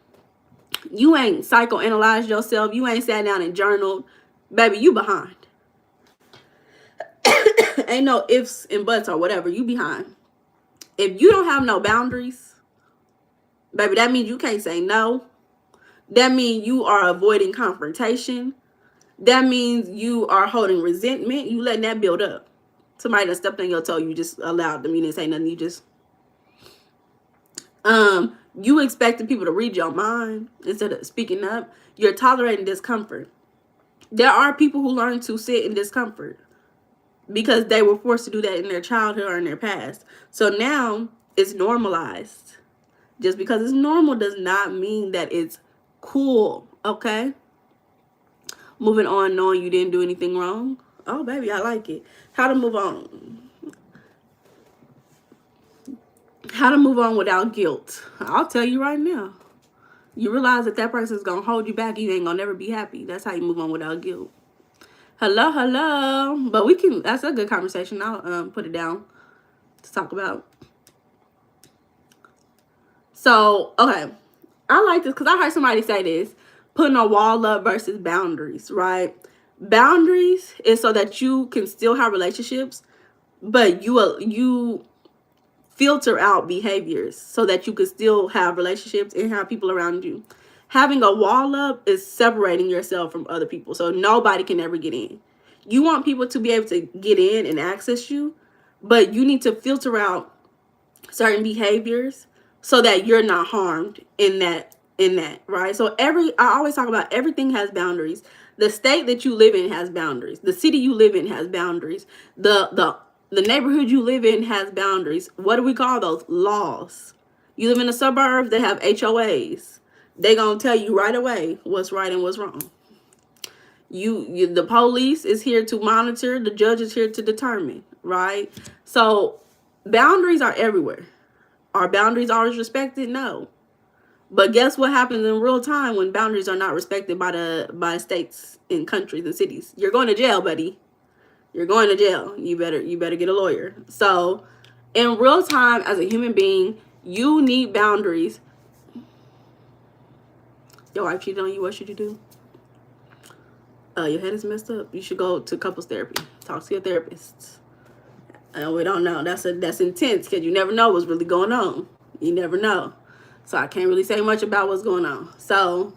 you ain't psychoanalyzed yourself, you ain't sat down and journaled, baby, you behind. Ain't no ifs and buts or whatever. You behind. If you don't have no boundaries, baby, that means you can't say no. That means you are avoiding confrontation. That means you are holding resentment. You letting that build up. Somebody that stepped on your toe, you just allowed them. You didn't say nothing. You just You expecting people to read your mind instead of speaking up. You're tolerating discomfort. There are people who learn to sit in discomfort because they were forced to do that in their childhood or in their past. So now it's normalized. Just because it's normal does not mean that it's cool, okay? Moving on, knowing you didn't do anything wrong. Oh, baby, I like it. How to move on. How to move on without guilt. I'll tell you right now. You realize that person's going to hold you back. You ain't going to never be happy. That's how you move on without guilt. Hello, hello. But we can, that's a good conversation. I'll put it down to talk about. So, okay. I like this because I heard somebody say this. Putting a wall up versus boundaries, right? Boundaries is so that you can still have relationships, but you filter out behaviors so that you can still have relationships and have people around you. Having a wall up is separating yourself from other people, so nobody can ever get in. You want people to be able to get in and access you, but you need to filter out certain behaviors so that you're not harmed in that, right? So I always talk about everything has boundaries. The state that you live in has boundaries. The city you live in has boundaries. The neighborhood you live in has boundaries. What do we call those? Laws. You live in the suburbs, they have HOAs. They gonna tell you right away what's right and what's wrong. The police is here to monitor. The judge is here to determine, right? So boundaries are everywhere. Are boundaries always respected? No. But guess what happens in real time when boundaries are not respected by states and countries and cities? You're going to jail, buddy. You're going to jail. You better get a lawyer. So in real time, as a human being, you need boundaries. Your wife cheated on you. What should you do? Your head is messed up. You should go to couples therapy. Talk to your therapist. We don't know. That's intense because you never know what's really going on. You never know. So I can't really say much about what's going on. So,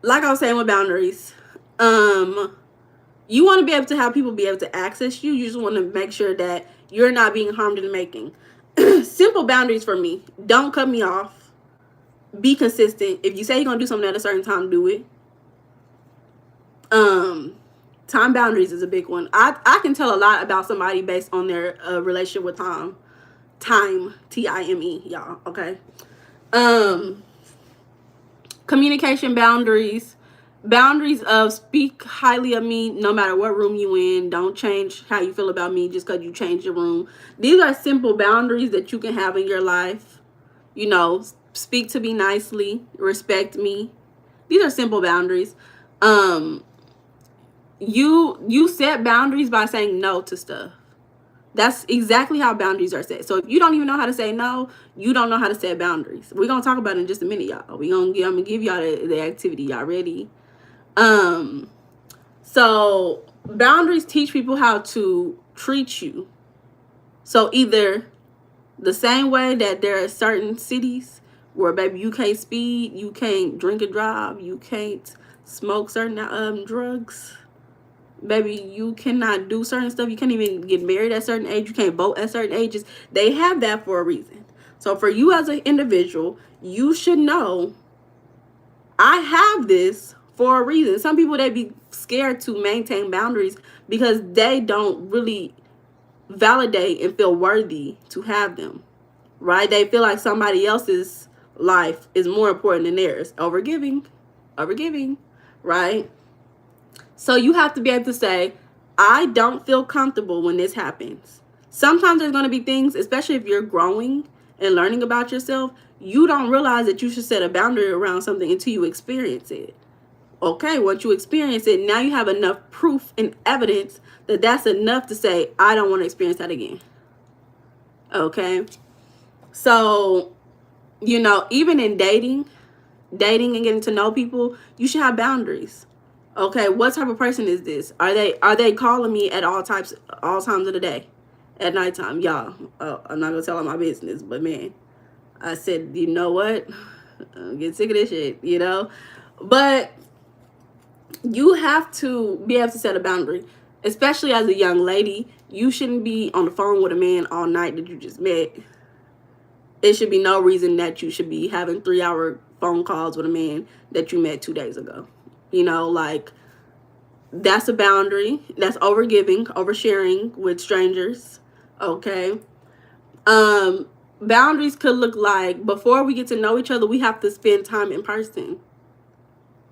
like I was saying with boundaries, you want to be able to have people be able to access you. You just want to make sure that you're not being harmed in the making. Simple boundaries for me. Don't cut me off. Be consistent. If you say you're going to do something at a certain time, do it. Time boundaries is a big one. I can tell a lot about somebody based on their relationship with time. Time, T-I-M-E, y'all, okay? Communication boundaries. Boundaries of speak highly of me no matter what room you in. Don't change how you feel about me just because you changed your room. These are simple boundaries that you can have in your life. You know, speak to me nicely. Respect me. These are simple boundaries. You set boundaries by saying no to stuff. That's exactly how boundaries are set. So if you don't even know how to say no, you don't know how to set boundaries. We're going to talk about it in just a minute, y'all. I'm going to give y'all the activity. Y'all ready? So boundaries teach people how to treat you. So either the same way that there are certain cities where, baby, you can't speed, you can't drink and drive, you can't smoke certain drugs. Baby, you cannot do certain stuff. You can't even get married at certain age. You can't vote at certain ages. They have that for a reason. So for you as an individual, you should know, I have this for a reason. Some people, they be scared to maintain boundaries because they don't really validate and feel worthy to have them, right? They feel like somebody else's life is more important than theirs. Overgiving, right? So you have to be able to say, I don't feel comfortable when this happens. Sometimes there's going to be things, especially if you're growing and learning about yourself, you don't realize that you should set a boundary around something until you experience it. Okay, once you experience it, now you have enough proof and evidence that that's enough to say, I don't want to experience that again. Okay, so, you know, even in dating and getting to know people, you should have boundaries. Okay, what type of person is this? Are they calling me at all times of the day, at nighttime? Y'all, I'm not gonna tell all my business, but man, I said, you know what? I'm getting sick of this shit, you know. But you have to be able to set a boundary, especially as a young lady. You shouldn't be on the phone with a man all night that you just met. It should be no reason that you should be having 3-hour phone calls with a man that you met 2 days ago. You know, like, that's a boundary. That's overgiving, oversharing with strangers. Okay. Boundaries could look like, before we get to know each other, we have to spend time in person.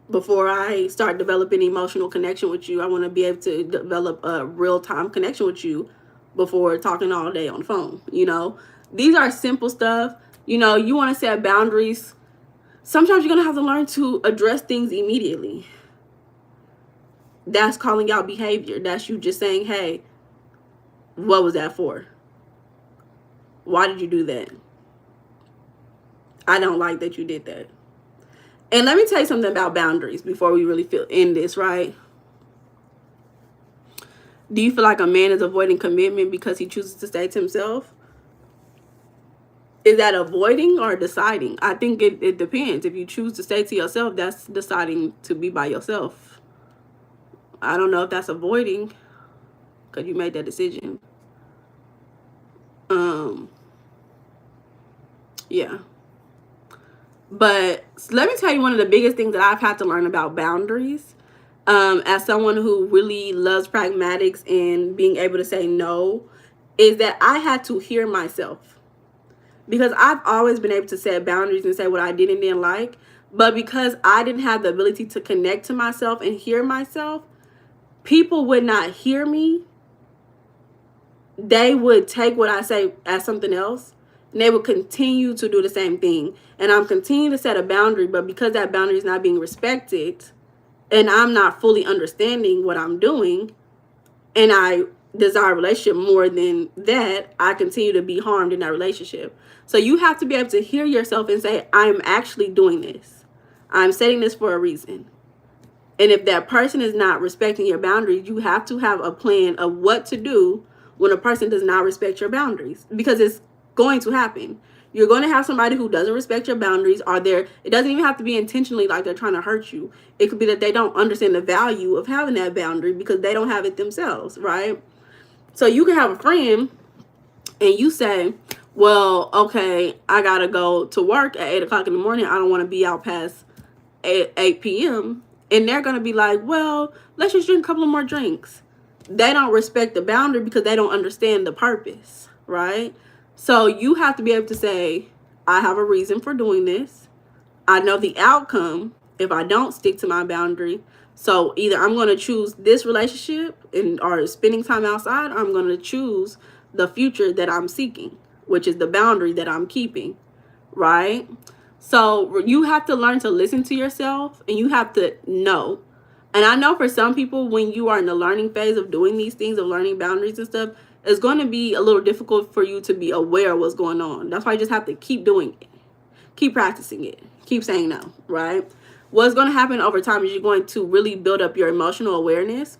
Before I start developing emotional connection with you, I want to be able to develop a real-time connection with you before talking all day on the phone. You know, these are simple stuff. You know, you want to set boundaries. Sometimes you're going to have to learn to address things immediately. That's calling out behavior. That's you just saying, hey, what was that for? Why did you do that? I don't like that you did that. And let me tell you something about boundaries before we really end this, right? Do you feel like a man is avoiding commitment because he chooses to stay to himself? Is that avoiding or deciding? I think it depends. If you choose to stay to yourself, that's deciding to be by yourself. I don't know if that's avoiding, because you made that decision. Yeah. But let me tell you one of the biggest things that I've had to learn about boundaries, as someone who really loves pragmatics and being able to say no, is that I had to hear myself. Because I've always been able to set boundaries and say what I did and didn't like. But because I didn't have the ability to connect to myself and hear myself, people would not hear me. They would take what I say as something else. And they will continue to do the same thing. And I'm continuing to set a boundary, but because that boundary is not being respected, and I'm not fully understanding what I'm doing, and I desire a relationship more than that, I continue to be harmed in that relationship. So you have to be able to hear yourself and say, I'm actually doing this. I'm setting this for a reason. And if that person is not respecting your boundaries, you have to have a plan of what to do when a person does not respect your boundaries, because it's going to happen. You're going to have somebody who doesn't respect your boundaries, or it doesn't even have to be intentionally like they're trying to hurt you. It could be that they don't understand the value of having that boundary because they don't have it themselves, right? So you can have a friend and you say, well, okay, I got to go to work at 8 o'clock in the morning. I don't want to be out past 8 p.m. And they're going to be like, well, let's just drink a couple of more drinks. They don't respect the boundary because they don't understand the purpose, right? So you have to be able to say, I have a reason for doing this. I know the outcome if I don't stick to my boundary. So either I'm going to choose this relationship or spending time outside, or I'm going to choose the future that I'm seeking, which is the boundary that I'm keeping, right? So you have to learn to listen to yourself, and you have to know. And I know for some people, when you are in the learning phase of doing these things, of learning boundaries and stuff, it's going to be a little difficult for you to be aware of what's going on. That's why you just have to keep doing it. Keep practicing it. Keep saying no, right? What's going to happen over time is you're going to really build up your emotional awareness.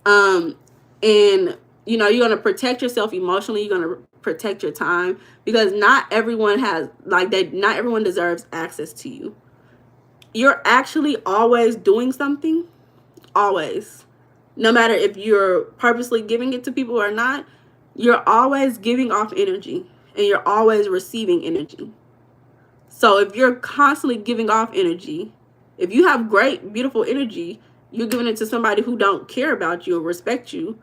And, you know, you're going to protect yourself emotionally. You're going to protect your time, because not everyone not everyone deserves access to you. You're actually always doing something. Always. No matter if you're purposely giving it to people or not, you're always giving off energy, and you're always receiving energy. So if you're constantly giving off energy, if you have great, beautiful energy, you're giving it to somebody who don't care about you or respect you,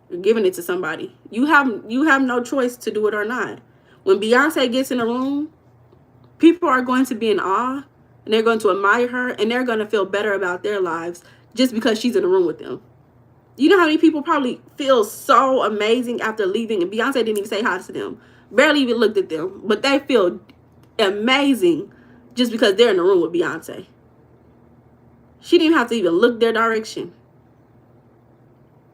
you're giving it to somebody. You have no choice to do it or not. When Beyonce gets in a room, people are going to be in awe, and they're going to admire her, and they're going to feel better about their lives just because she's in the room with them. You know how many people probably feel so amazing after leaving, and Beyonce didn't even say hi to them, barely even looked at them, but they feel amazing just because they're in the room with Beyonce. She didn't even have to even look their direction.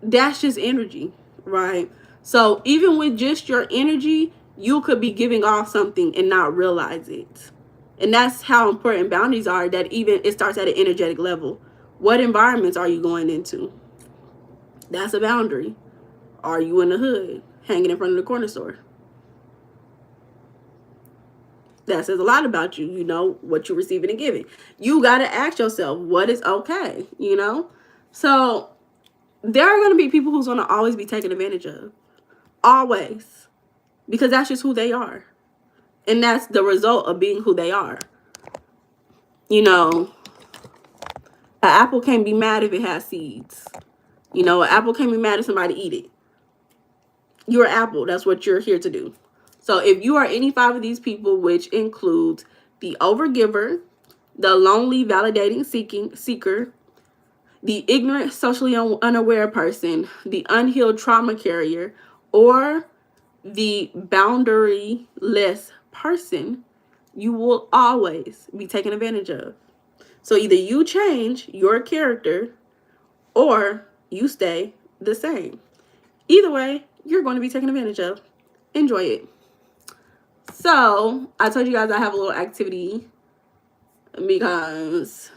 That's just energy, right? So even with just your energy, you could be giving off something and not realize it. And that's how important boundaries are, that even it starts at an energetic level. What environments are you going into? That's a boundary. Are you in the hood, hanging in front of the corner store? That says a lot about you, you know, what you're receiving and giving. You got to ask yourself, what is okay, you know? So there are going to be people who's going to always be taken advantage of. Always. Because that's just who they are. And that's the result of being who they are. You know, an apple can't be mad if it has seeds. You know, an apple can't be mad if somebody eat it. You're an apple. That's what you're here to do. So if you are any 5 of these people, which includes the overgiver, the lonely, validating seeker, the ignorant, socially unaware person, the unhealed trauma carrier, or the boundaryless person, you will always be taken advantage of. So either you change your character or you stay the same. Either way, you're going to be taken advantage of. Enjoy it. So I told you guys I have a little activity because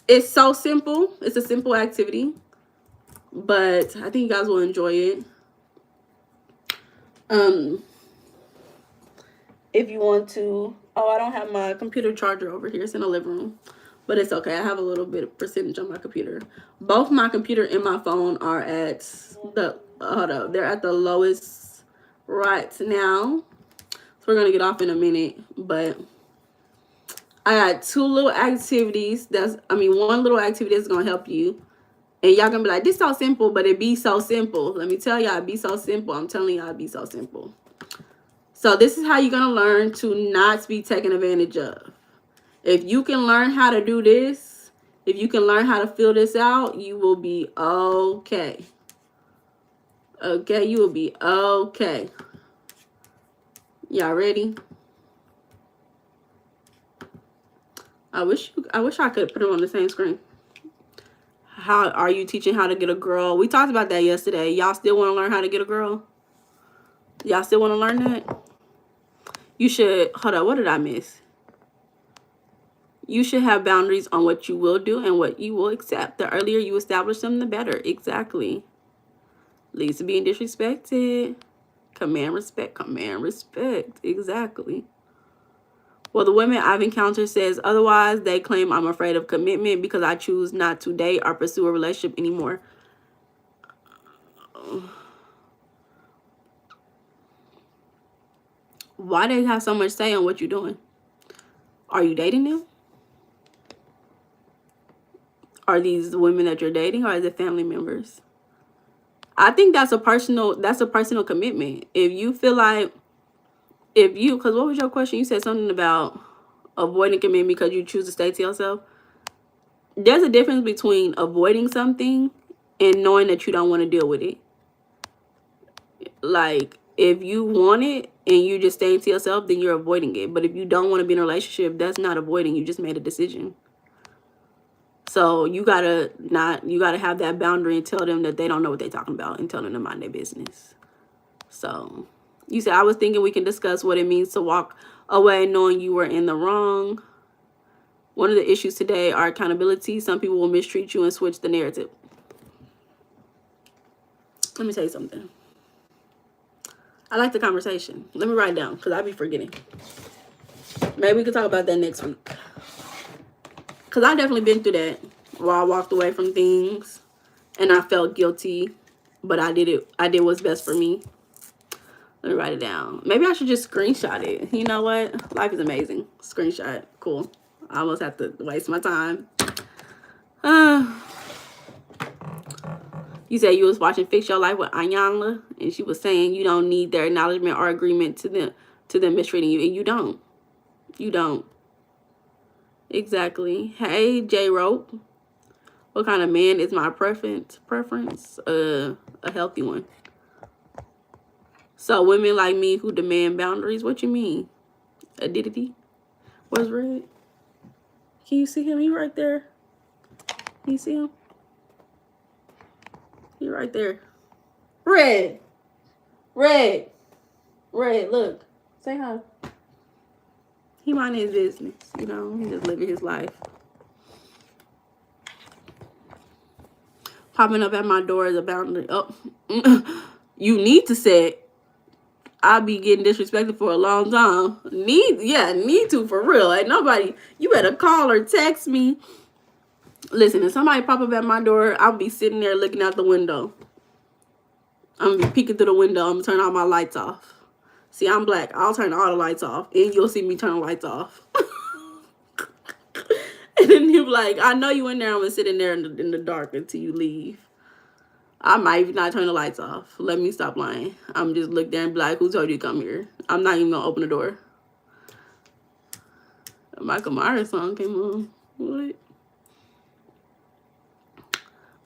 it's so simple. It's a simple activity, but I think you guys will enjoy it. If you want to, I don't have my computer charger over here. It's in the living room, but it's okay. I have a little bit of percentage on my computer. Both my computer and my phone are at the, they're at the lowest right now. So we're gonna get off in a minute, but I got 2 little activities. One little activity that's gonna help you. And y'all gonna be like, this so simple, but it be so simple. Let me tell y'all, it be so simple. I'm telling y'all, it be so simple. So this is how you're gonna learn to not be taken advantage of. If you can learn how to do this, if you can learn how to fill this out, you will be okay. Okay, you will be okay. Y'all ready? I wish I could put them on the same screen. How are you teaching how to get a girl? We talked about that yesterday. Y'all still want to learn how to get a girl? Y'all still want to learn that? You should, hold on, what did I miss? You should have boundaries on what you will do and what you will accept. The earlier you establish them, the better. Exactly. Leads to being disrespected. Command respect. Command respect. Exactly. Well, the women I've encountered says otherwise. They claim I'm afraid of commitment because I choose not to date or pursue a relationship anymore. Why they have so much say on what you're doing? Are you dating them? Are these the women that you're dating, or is it family members? I think that's a personal commitment. If you feel like, because what was your question? You said something about avoiding commitment because you choose to stay to yourself. There's a difference between avoiding something and knowing that you don't want to deal with it. Like, if you want it and you just staying to yourself, then you're avoiding it. But if you don't want to be in a relationship, that's not avoiding. You just made a decision. So you gotta have that boundary and tell them that they don't know what they're talking about and tell them to mind their business. So you said, I was thinking we can discuss what it means to walk away knowing you were in the wrong. One of the issues today are accountability. Some people will mistreat you and switch the narrative. Let me tell you something. I like the conversation. Let me write it down because I be forgetting. Maybe we could talk about that next week. Because I've definitely been through that where I walked away from things and I felt guilty, but I did it. I did what's best for me. Let me write it down. Maybe I should just screenshot it. You know what? Life is amazing. Screenshot. Cool. I almost have to waste my time. You said you was watching Fix Your Life with Meiana, and she was saying you don't need their acknowledgement or agreement to them mistreating you, and you don't. You don't. Exactly. Hey, J Rope. What kind of man is my preference? A healthy one. So women like me who demand boundaries. What you mean? Addicted? What's red? Can you see him? He right there. Can you see him? He right there. Red. Red. Red, look. Say hi. He minding his business, you know. He just living his life. Popping up at my door is a boundary. Oh, you need to say it. I'll be getting disrespected for a long time. Need to, for real. Ain't nobody, you better call or text me. Listen, if somebody pop up at my door, I'll be sitting there looking out the window. I'm going to be peeking through the window. I'm going to turn all my lights off. See, I'm black. I'll turn all the lights off, and you'll see me turn the lights off. And then you're like, I know you in there. I'm gonna sit in there in the dark until you leave. I might even not turn the lights off. Let me stop lying. I'm just look there and be like, who told you to come here? I'm not even gonna open the door. A Michael Myers song came on. What?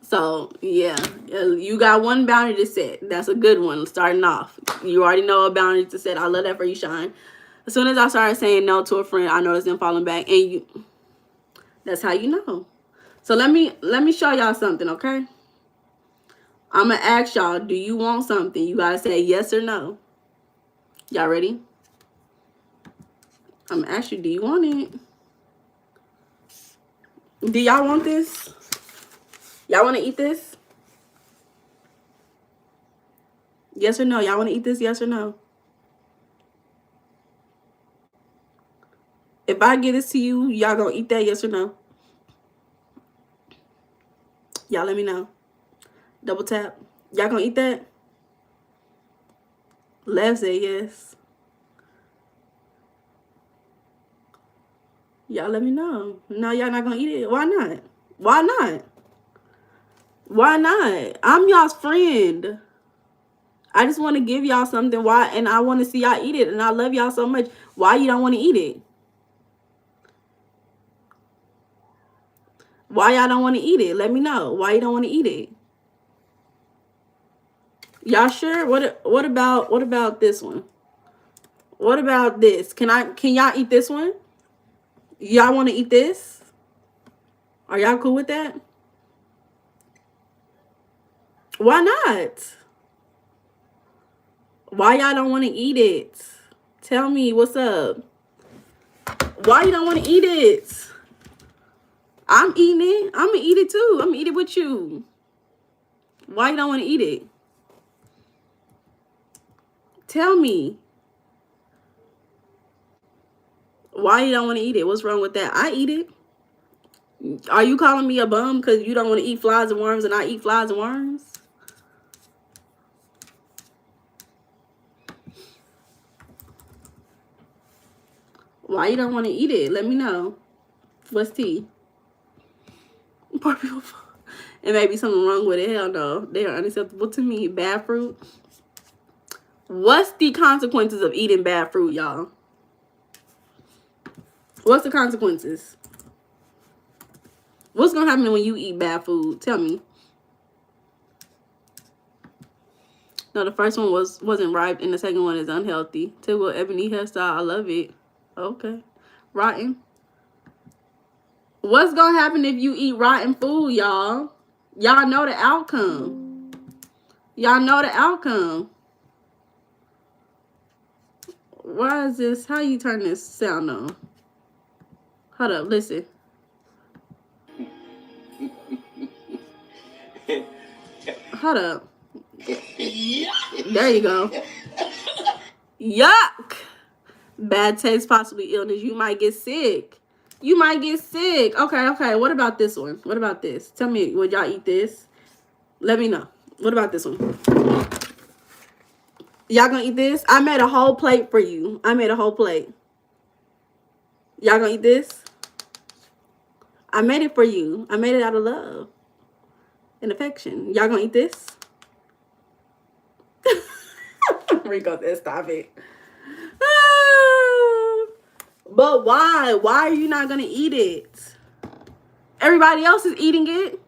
So yeah, you got one boundary to set. That's a good one. Starting off, you already know a boundary to set. I love that for you, Shine. As soon as I started saying no to a friend, I noticed them falling back, and you. That's how you know. So let me show y'all something, okay? I'm gonna ask y'all, do you want something? You gotta say yes or no. Y'all ready? I'm gonna ask you, do you want it? Do y'all want this? Y'all want to eat this? Yes or no? Y'all want to eat this? Yes or no? If I give this to you, y'all gonna eat that? Yes or no? Y'all let me know. Double tap. Y'all gonna eat that? Left say yes. Y'all let me know. No, y'all not gonna eat it. Why not? Why not? Why not? I'm y'all's friend. I just want to give y'all something. Why? And I want to see y'all eat it. And I love y'all so much. Why you don't want to eat it? Why y'all don't want to eat it? Let me know. Why you don't want to eat it? Y'all sure? What about this one? What about this? Can y'all eat this one? Y'all want to eat this? Are y'all cool with that? Why not? Why y'all don't want to eat it? Tell me what's up. Why you don't want to eat it? I'm eating it. I'm gonna eat it too. I'm gonna eat it with you. Why you don't want to eat it? Tell me. Why you don't want to eat it? What's wrong with that? I eat it. Are you calling me a bum because you don't want to eat flies and worms and I eat flies and worms? Why you don't want to eat it? Let me know. What's tea? Poor people. It may be something wrong with it. Hell no. They are unacceptable to me. Bad fruit. What's the consequences of eating bad fruit, y'all? What's the consequences? What's gonna happen when you eat bad food? Tell me. No, the first one wasn't ripe, and the second one is unhealthy. Typical ebony hairstyle. I love it. Okay. Rotten. What's gonna happen if you eat rotten food, y'all? Y'all know the outcome. Y'all know the outcome. Why is this? How you turn this sound on? Hold up, listen. Hold up. There you go. Yuck. Bad taste, possibly illness. You might get sick. You might get sick. Okay. What about this one? What about this? Tell me, would y'all eat this? Let me know. What about this one? Y'all gonna eat this? I made a whole plate for you. I made a whole plate. Y'all gonna eat this? I made it for you. I made it out of love and affection. Y'all gonna eat this? Rico said, stop it. But why? Why are you not gonna eat it? Everybody else is eating it.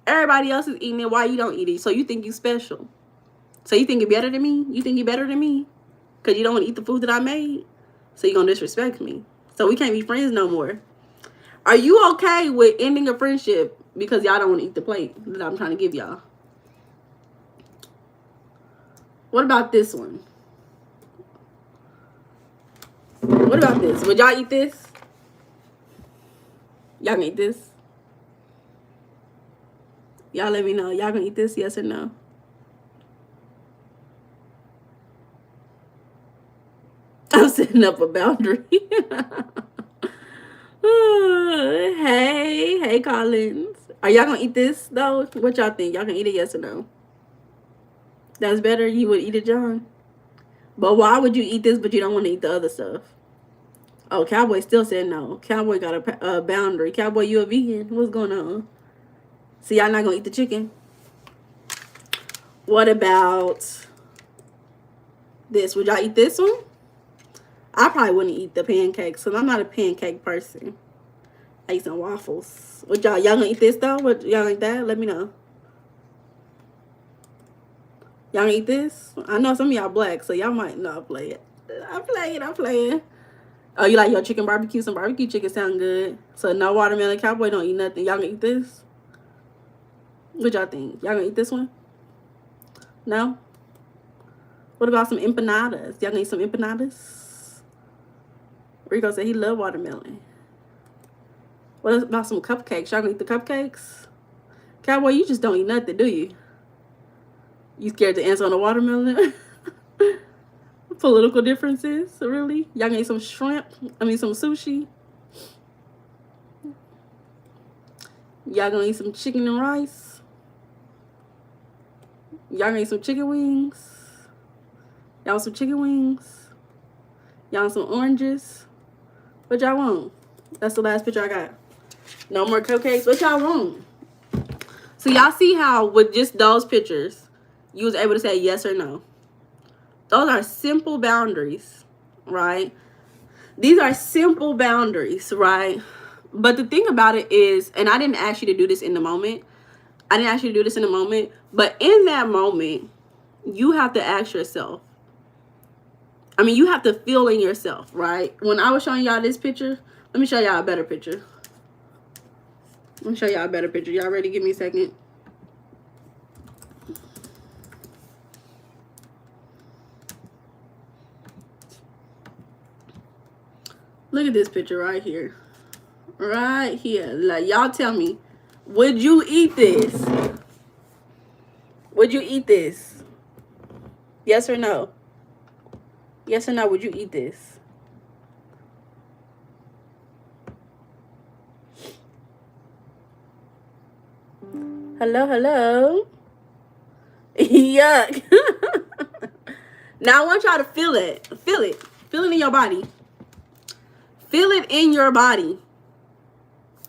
Everybody else is eating it. Why you don't eat it? So you think you special? So you think you're better than me? You think you're better than me? Because you don't want to eat the food that I made? So you're going to disrespect me. So we can't be friends no more. Are you okay with ending a friendship because y'all don't want to eat the plate that I'm trying to give y'all? What about this one? What about this? Would y'all eat this? Y'all gonna eat this? Y'all let me know. Y'all gonna eat this? Yes or no? I'm setting up a boundary. Hey, Collins. Are y'all gonna eat this though? What y'all think? Y'all gonna eat it? Yes or no? That's better. You would eat it, John. But why would you eat this but you don't want to eat the other stuff? Oh, Cowboy still said no. Cowboy got a boundary. Cowboy, you a vegan? What's going on? So y'all not gonna eat the chicken? What about this? Would y'all eat this one? I probably wouldn't eat the pancakes because I'm not a pancake person. I eat some waffles. Would y'all gonna eat this though? Would y'all eat that? Let me know. Y'all gonna eat this? I know some of y'all black, so y'all might not play it. I'm playing. Oh, you like your chicken barbecue? Some barbecue chicken sound good. So no watermelon. Cowboy don't eat nothing. Y'all gonna eat this? What y'all think? Y'all gonna eat this one? No? What about some empanadas? Y'all gonna eat some empanadas? Rico said he love watermelon. What about some cupcakes? Y'all gonna eat the cupcakes? Cowboy, you just don't eat nothing, do you? You scared to answer on the watermelon? Political differences, really? Y'all gonna eat some shrimp? I mean, some sushi? Y'all gonna eat some chicken and rice? Y'all gonna eat some chicken wings? Y'all want some chicken wings? Y'all want some oranges? What y'all want? That's the last picture I got. No more cupcakes. What y'all want? So y'all see how with just those pictures, you was able to say yes or no. Those are simple boundaries, right? These are simple boundaries, right? But the thing about it is, and I didn't ask you to do this in the moment. But in that moment, you have to ask yourself. I mean, you have to feel in yourself, right? When I was showing y'all this picture, let me show y'all a better picture. Y'all ready? Give me a second. Look at this picture right here. Right here. Like, y'all tell me, would you eat this? Would you eat this? Yes or no? Yes or no, would you eat this? Hello? Yuck. Now I want y'all to feel it. Feel it in your body. Feel it in your body.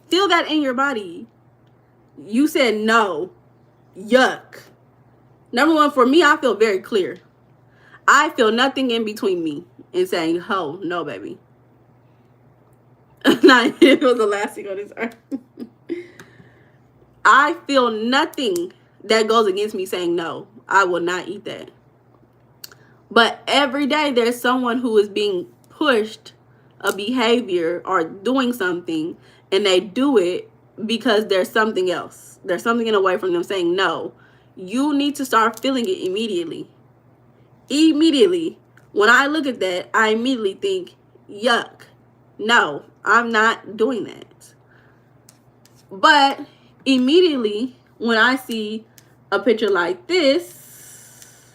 Feel that in your body. You said no. Yuck. Number one, for me, I feel very clear. I feel nothing in between me and saying, "Oh, no, baby." It was the last thing on this earth. I feel nothing that goes against me saying, "No, I will not eat that." But every day there's someone who is being pushed a behavior or doing something, and they do it because there's something else. There's something in a way from them saying no. You need to start feeling it immediately. Immediately. When I look at that, I immediately think, yuck. No, I'm not doing that. But immediately, when I see a picture like this,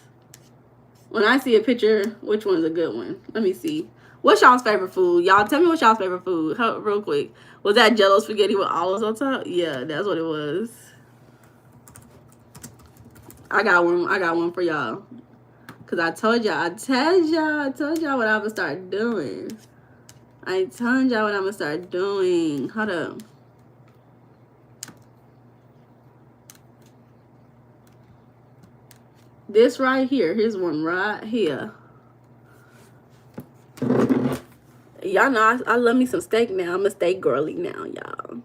which one's a good one? Let me see. What's y'all's favorite food? Y'all tell me what's y'all's favorite food. Real quick. Was that Jell-O spaghetti with olives on top? Yeah, that's what it was. I got one for y'all. Cause I told y'all what I'm gonna start doing. Hold up. This right here. Here's one right here. Y'all know I love me some steak now. I'm a steak girly now, y'all.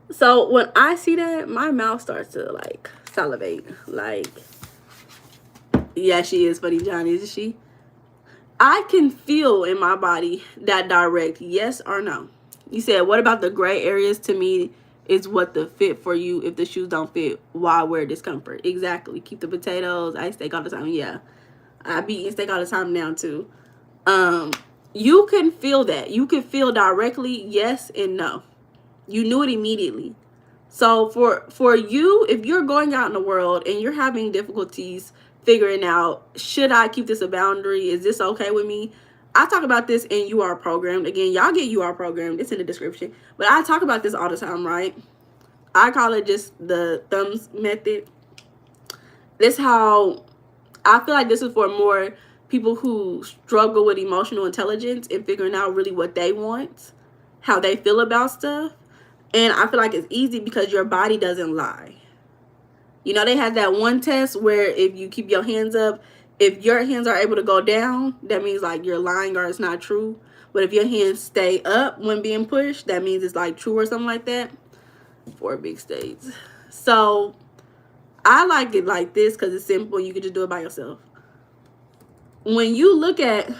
So when I see that, my mouth starts to like salivate. Like, yeah, she is funny, Johnny, isn't she? I can feel in my body that direct yes or no. You said, what about the gray areas? To me, is what the fit for you. If the shoes don't fit, why wear discomfort? Exactly. Keep the potatoes. I eat steak all the time. Yeah, I be eating steak all the time now too. You can feel that. You can feel directly yes and no. You knew it immediately. So for you, if you're going out in the world and you're having difficulties figuring out, should I keep this a boundary? Is this okay with me? I talk about this in You Are Programmed. Again, y'all get You Are Programmed. It's in the description. But I talk about this all the time, right? I call it just the thumbs method. This how I feel like this is for more people who struggle with emotional intelligence and figuring out really what they want, how they feel about stuff. And I feel like it's easy because your body doesn't lie. You know, they had that one test where if you keep your hands up, if your hands are able to go down, that means like you're lying or it's not true. But if your hands stay up when being pushed, that means it's like true or something like that. 4 big states. So I like it like this because it's simple. You can just do it by yourself. When you look at,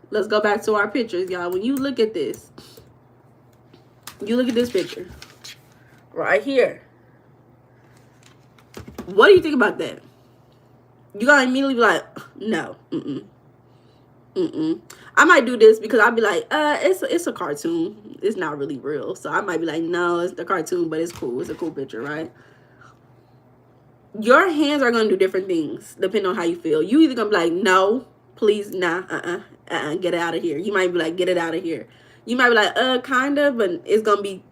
let's go back to our pictures, y'all. When you look at this, you look at this picture right here. What do you think about that? You gotta immediately be like, no, I might do this because I'll be like, it's a cartoon. It's not really real. So I might be like, no, it's the cartoon, but it's cool. It's a cool picture, right? Your hands are gonna do different things depending on how you feel. You either gonna be like, no, please, nah, get it out of here. You might be like, get it out of here. You might be like, kind of, but it's gonna be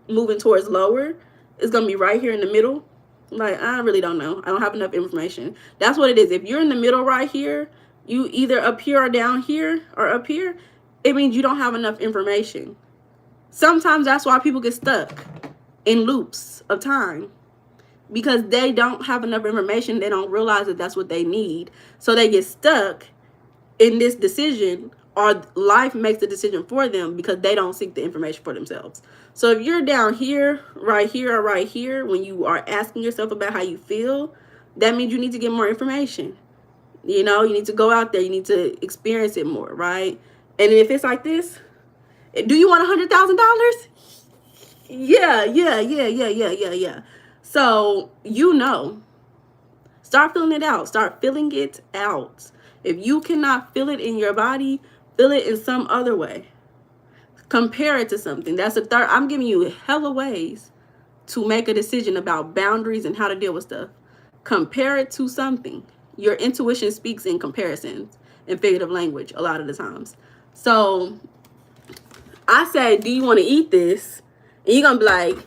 moving towards lower. It's gonna be right here in the middle. Like, I really don't know. I don't have enough information. That's what it is. If you're in the middle right here, you either up here or down here or up here, it means you don't have enough information. Sometimes that's why people get stuck in loops of time, because they don't have enough information. They don't realize that that's what they need. So they get stuck in this decision, or life makes the decision for them because they don't seek the information for themselves. So if you're down here, right here, or right here, when you are asking yourself about how you feel, that means you need to get more information. You know, you need to go out there. You need to experience it more, right? And if it's like this, do you want $100,000? Yeah. So, you know, start feeling it out. Start feeling it out. If you cannot feel it in your body, feel it in some other way. Compare it to something. That's the third. I'm giving you hella ways to make a decision about boundaries and how to deal with stuff. Compare it to something. Your intuition speaks in comparisons and figurative language a lot of the times. So I say, do you want to eat this? And you're going to be like,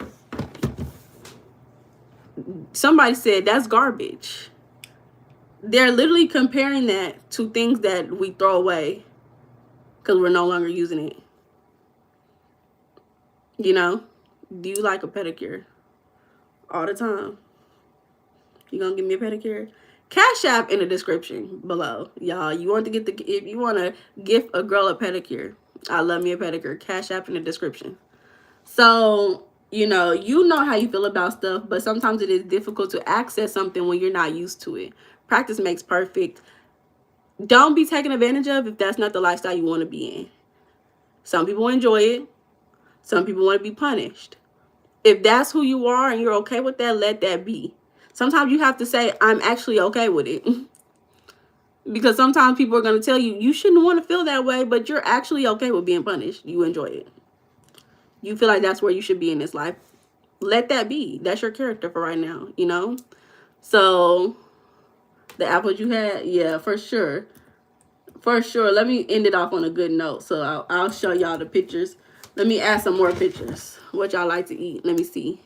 somebody said that's garbage. They're literally comparing that to things that we throw away because we're no longer using it. You know, do you like a pedicure all the time? You gonna give me a pedicure? Cash App in the description below, y'all. You want to get if you want to gift a girl a pedicure, I love me a pedicure. Cash App in the description. So you know how you feel about stuff, but sometimes it is difficult to access something when you're not used to it. Practice makes perfect. Don't be taken advantage of if that's not the lifestyle you want to be in. Some people enjoy it. Some people want to be punished. If that's who you are and you're okay with that, let that be. Sometimes you have to say, I'm actually okay with it. Because sometimes people are going to tell you, you shouldn't want to feel that way, but you're actually okay with being punished. You enjoy it. You feel like that's where you should be in this life. Let that be. That's your character for right now, you know? So, the apples you had, yeah, for sure. For sure. Let me end it off on a good note. So, I'll show y'all the pictures. Let me add some more pictures. What y'all like to eat. Let me see.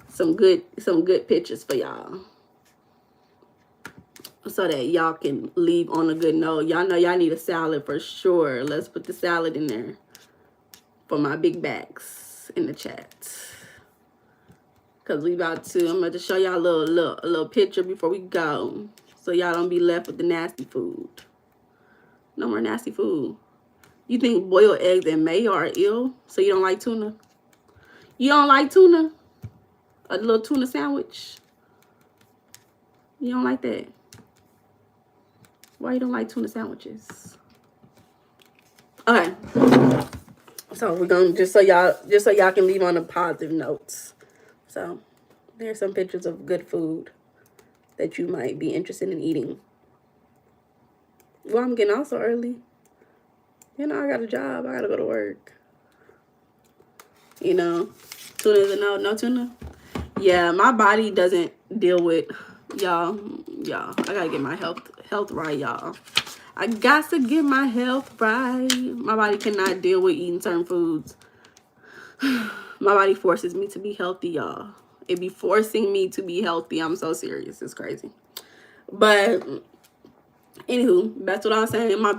Some good pictures for y'all. So that y'all can leave on a good note. Y'all know y'all need a salad for sure. Let's put the salad in there for my big bags in the chat. Because I'm about to show y'all a little picture before we go. So y'all don't be left with the nasty food. No more nasty food. You think boiled eggs and mayo are ill? So you don't like tuna? You don't like tuna? A little tuna sandwich? You don't like that? Why you don't like tuna sandwiches? Okay. So we're gonna just so y'all can leave on a positive note. So there's some pictures of good food that you might be interested in eating. Well, I'm getting out so early. You know, I got a job. I gotta go to work. You know, tuna is a no. No tuna. Yeah, my body doesn't deal with y'all. I gotta get my health right, y'all. I got to get my health right. My body cannot deal with eating certain foods. My body forces me to be healthy, y'all. It be forcing me to be healthy. I'm so serious. It's crazy. But anywho, that's what I was saying. My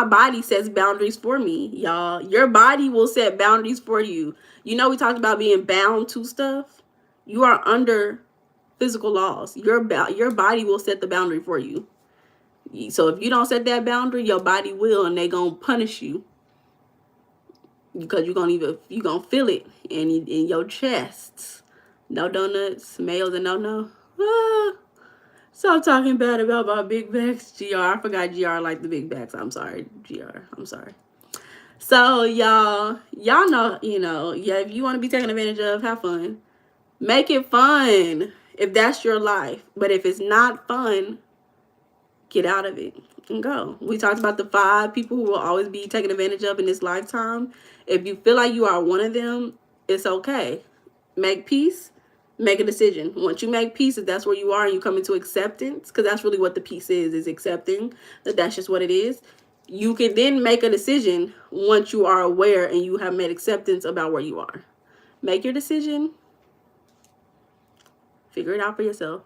body sets boundaries for me, y'all. Your body will set boundaries for you. You know, we talked about being bound to stuff. You are under physical laws. Your body will set the boundary for you. So if you don't set that boundary, your body will, and they gonna punish you because you gonna feel it in your chest. No donuts, males, and no. Ah. Stop talking bad about my big backs, GR. I forgot GR like the big backs. I'm sorry, GR. I'm sorry. So y'all know, yeah, if you want to be taken advantage of, have fun. Make it fun if that's your life. But if it's not fun, get out of it and go. We talked about the 5 people who will always be taken advantage of in this lifetime. If you feel like you are one of them, it's okay. Make peace. Make a decision. Once you make peace, if that's where you are and you come into acceptance, because that's really what the peace is accepting that that's just what it is. You can then make a decision once you are aware and you have made acceptance about where you are. Make your decision. Figure it out for yourself.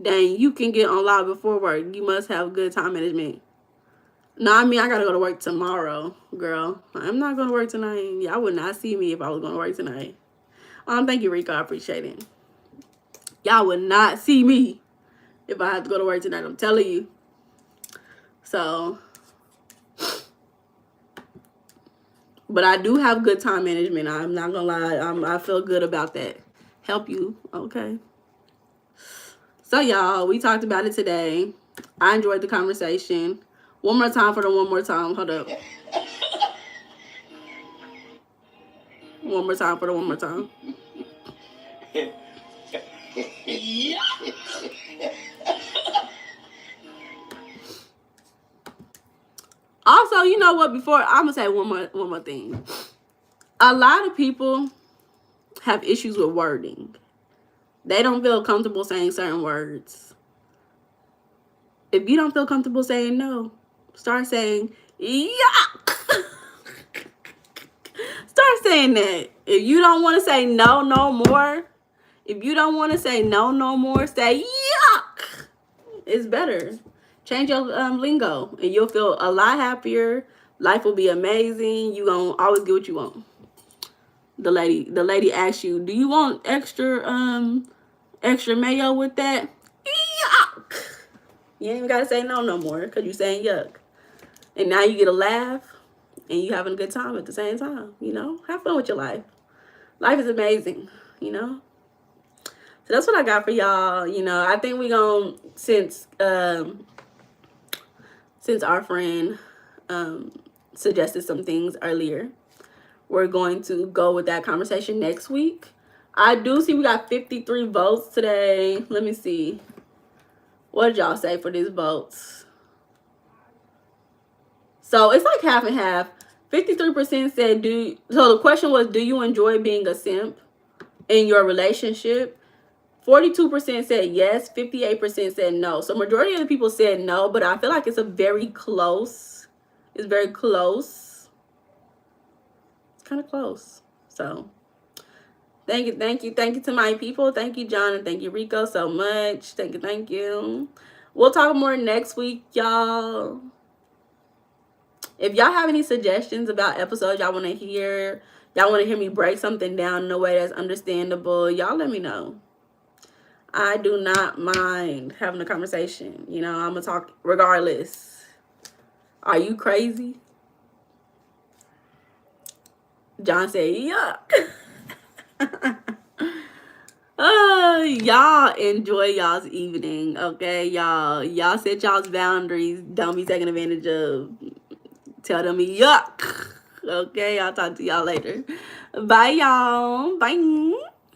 Dang, you can get on live before work. You must have good time management. No, I mean, I gotta go to work tomorrow, girl. I'm not gonna work tonight. Y'all would not see me if I was gonna work tonight. Thank you, Rico. I appreciate it. Y'all would not see me if I had to go to work tonight. I'm telling you. So, but I do have good time management. I'm not gonna lie. I feel good about that. Help you, okay? So, y'all, we talked about it today. I enjoyed the conversation. One more time for the one more time. Hold up. One more time for the one more time. Also, you know what? Before I'm gonna say one more thing. A lot of people have issues with wording. They don't feel comfortable saying certain words. If you don't feel comfortable saying no, start saying yuck. Start saying that. If you don't want to say no more, say yuck. It's better. Change your lingo and you'll feel a lot happier. Life will be amazing. You gonna always get what you want. The lady asks you, do you want extra mayo with that? Yuck. You ain't even gotta say no more because you saying yuck. And now you get a laugh and you having a good time at the same time. Have fun with your life. Life is amazing, So that's what I got for y'all. I think we gonna, since our friend suggested some things earlier, we're going to go with that conversation next week. I do see we got 53 votes today. Let me see. What did y'all say for these votes? So it's like half and half. 53% said so the question was, do you enjoy being a simp in your relationship? 42% said yes, 58% said no. So majority of the people said no, but I feel like it's very close. It's very close. It's kind of close. So thank you to my people. Thank you, John, and thank you, Rico, so much. Thank you. We'll talk more next week, y'all. If y'all have any suggestions about episodes y'all want to hear me break something down in a way that's understandable, y'all let me know. I do not mind having a conversation. I'm going to talk regardless. Are you crazy? John said, yuck. Y'all enjoy y'all's evening, okay? Y'all set y'all's boundaries. Don't be taken advantage of. Tell them yuck. Okay, I'll talk to y'all later. Bye, y'all. Bye.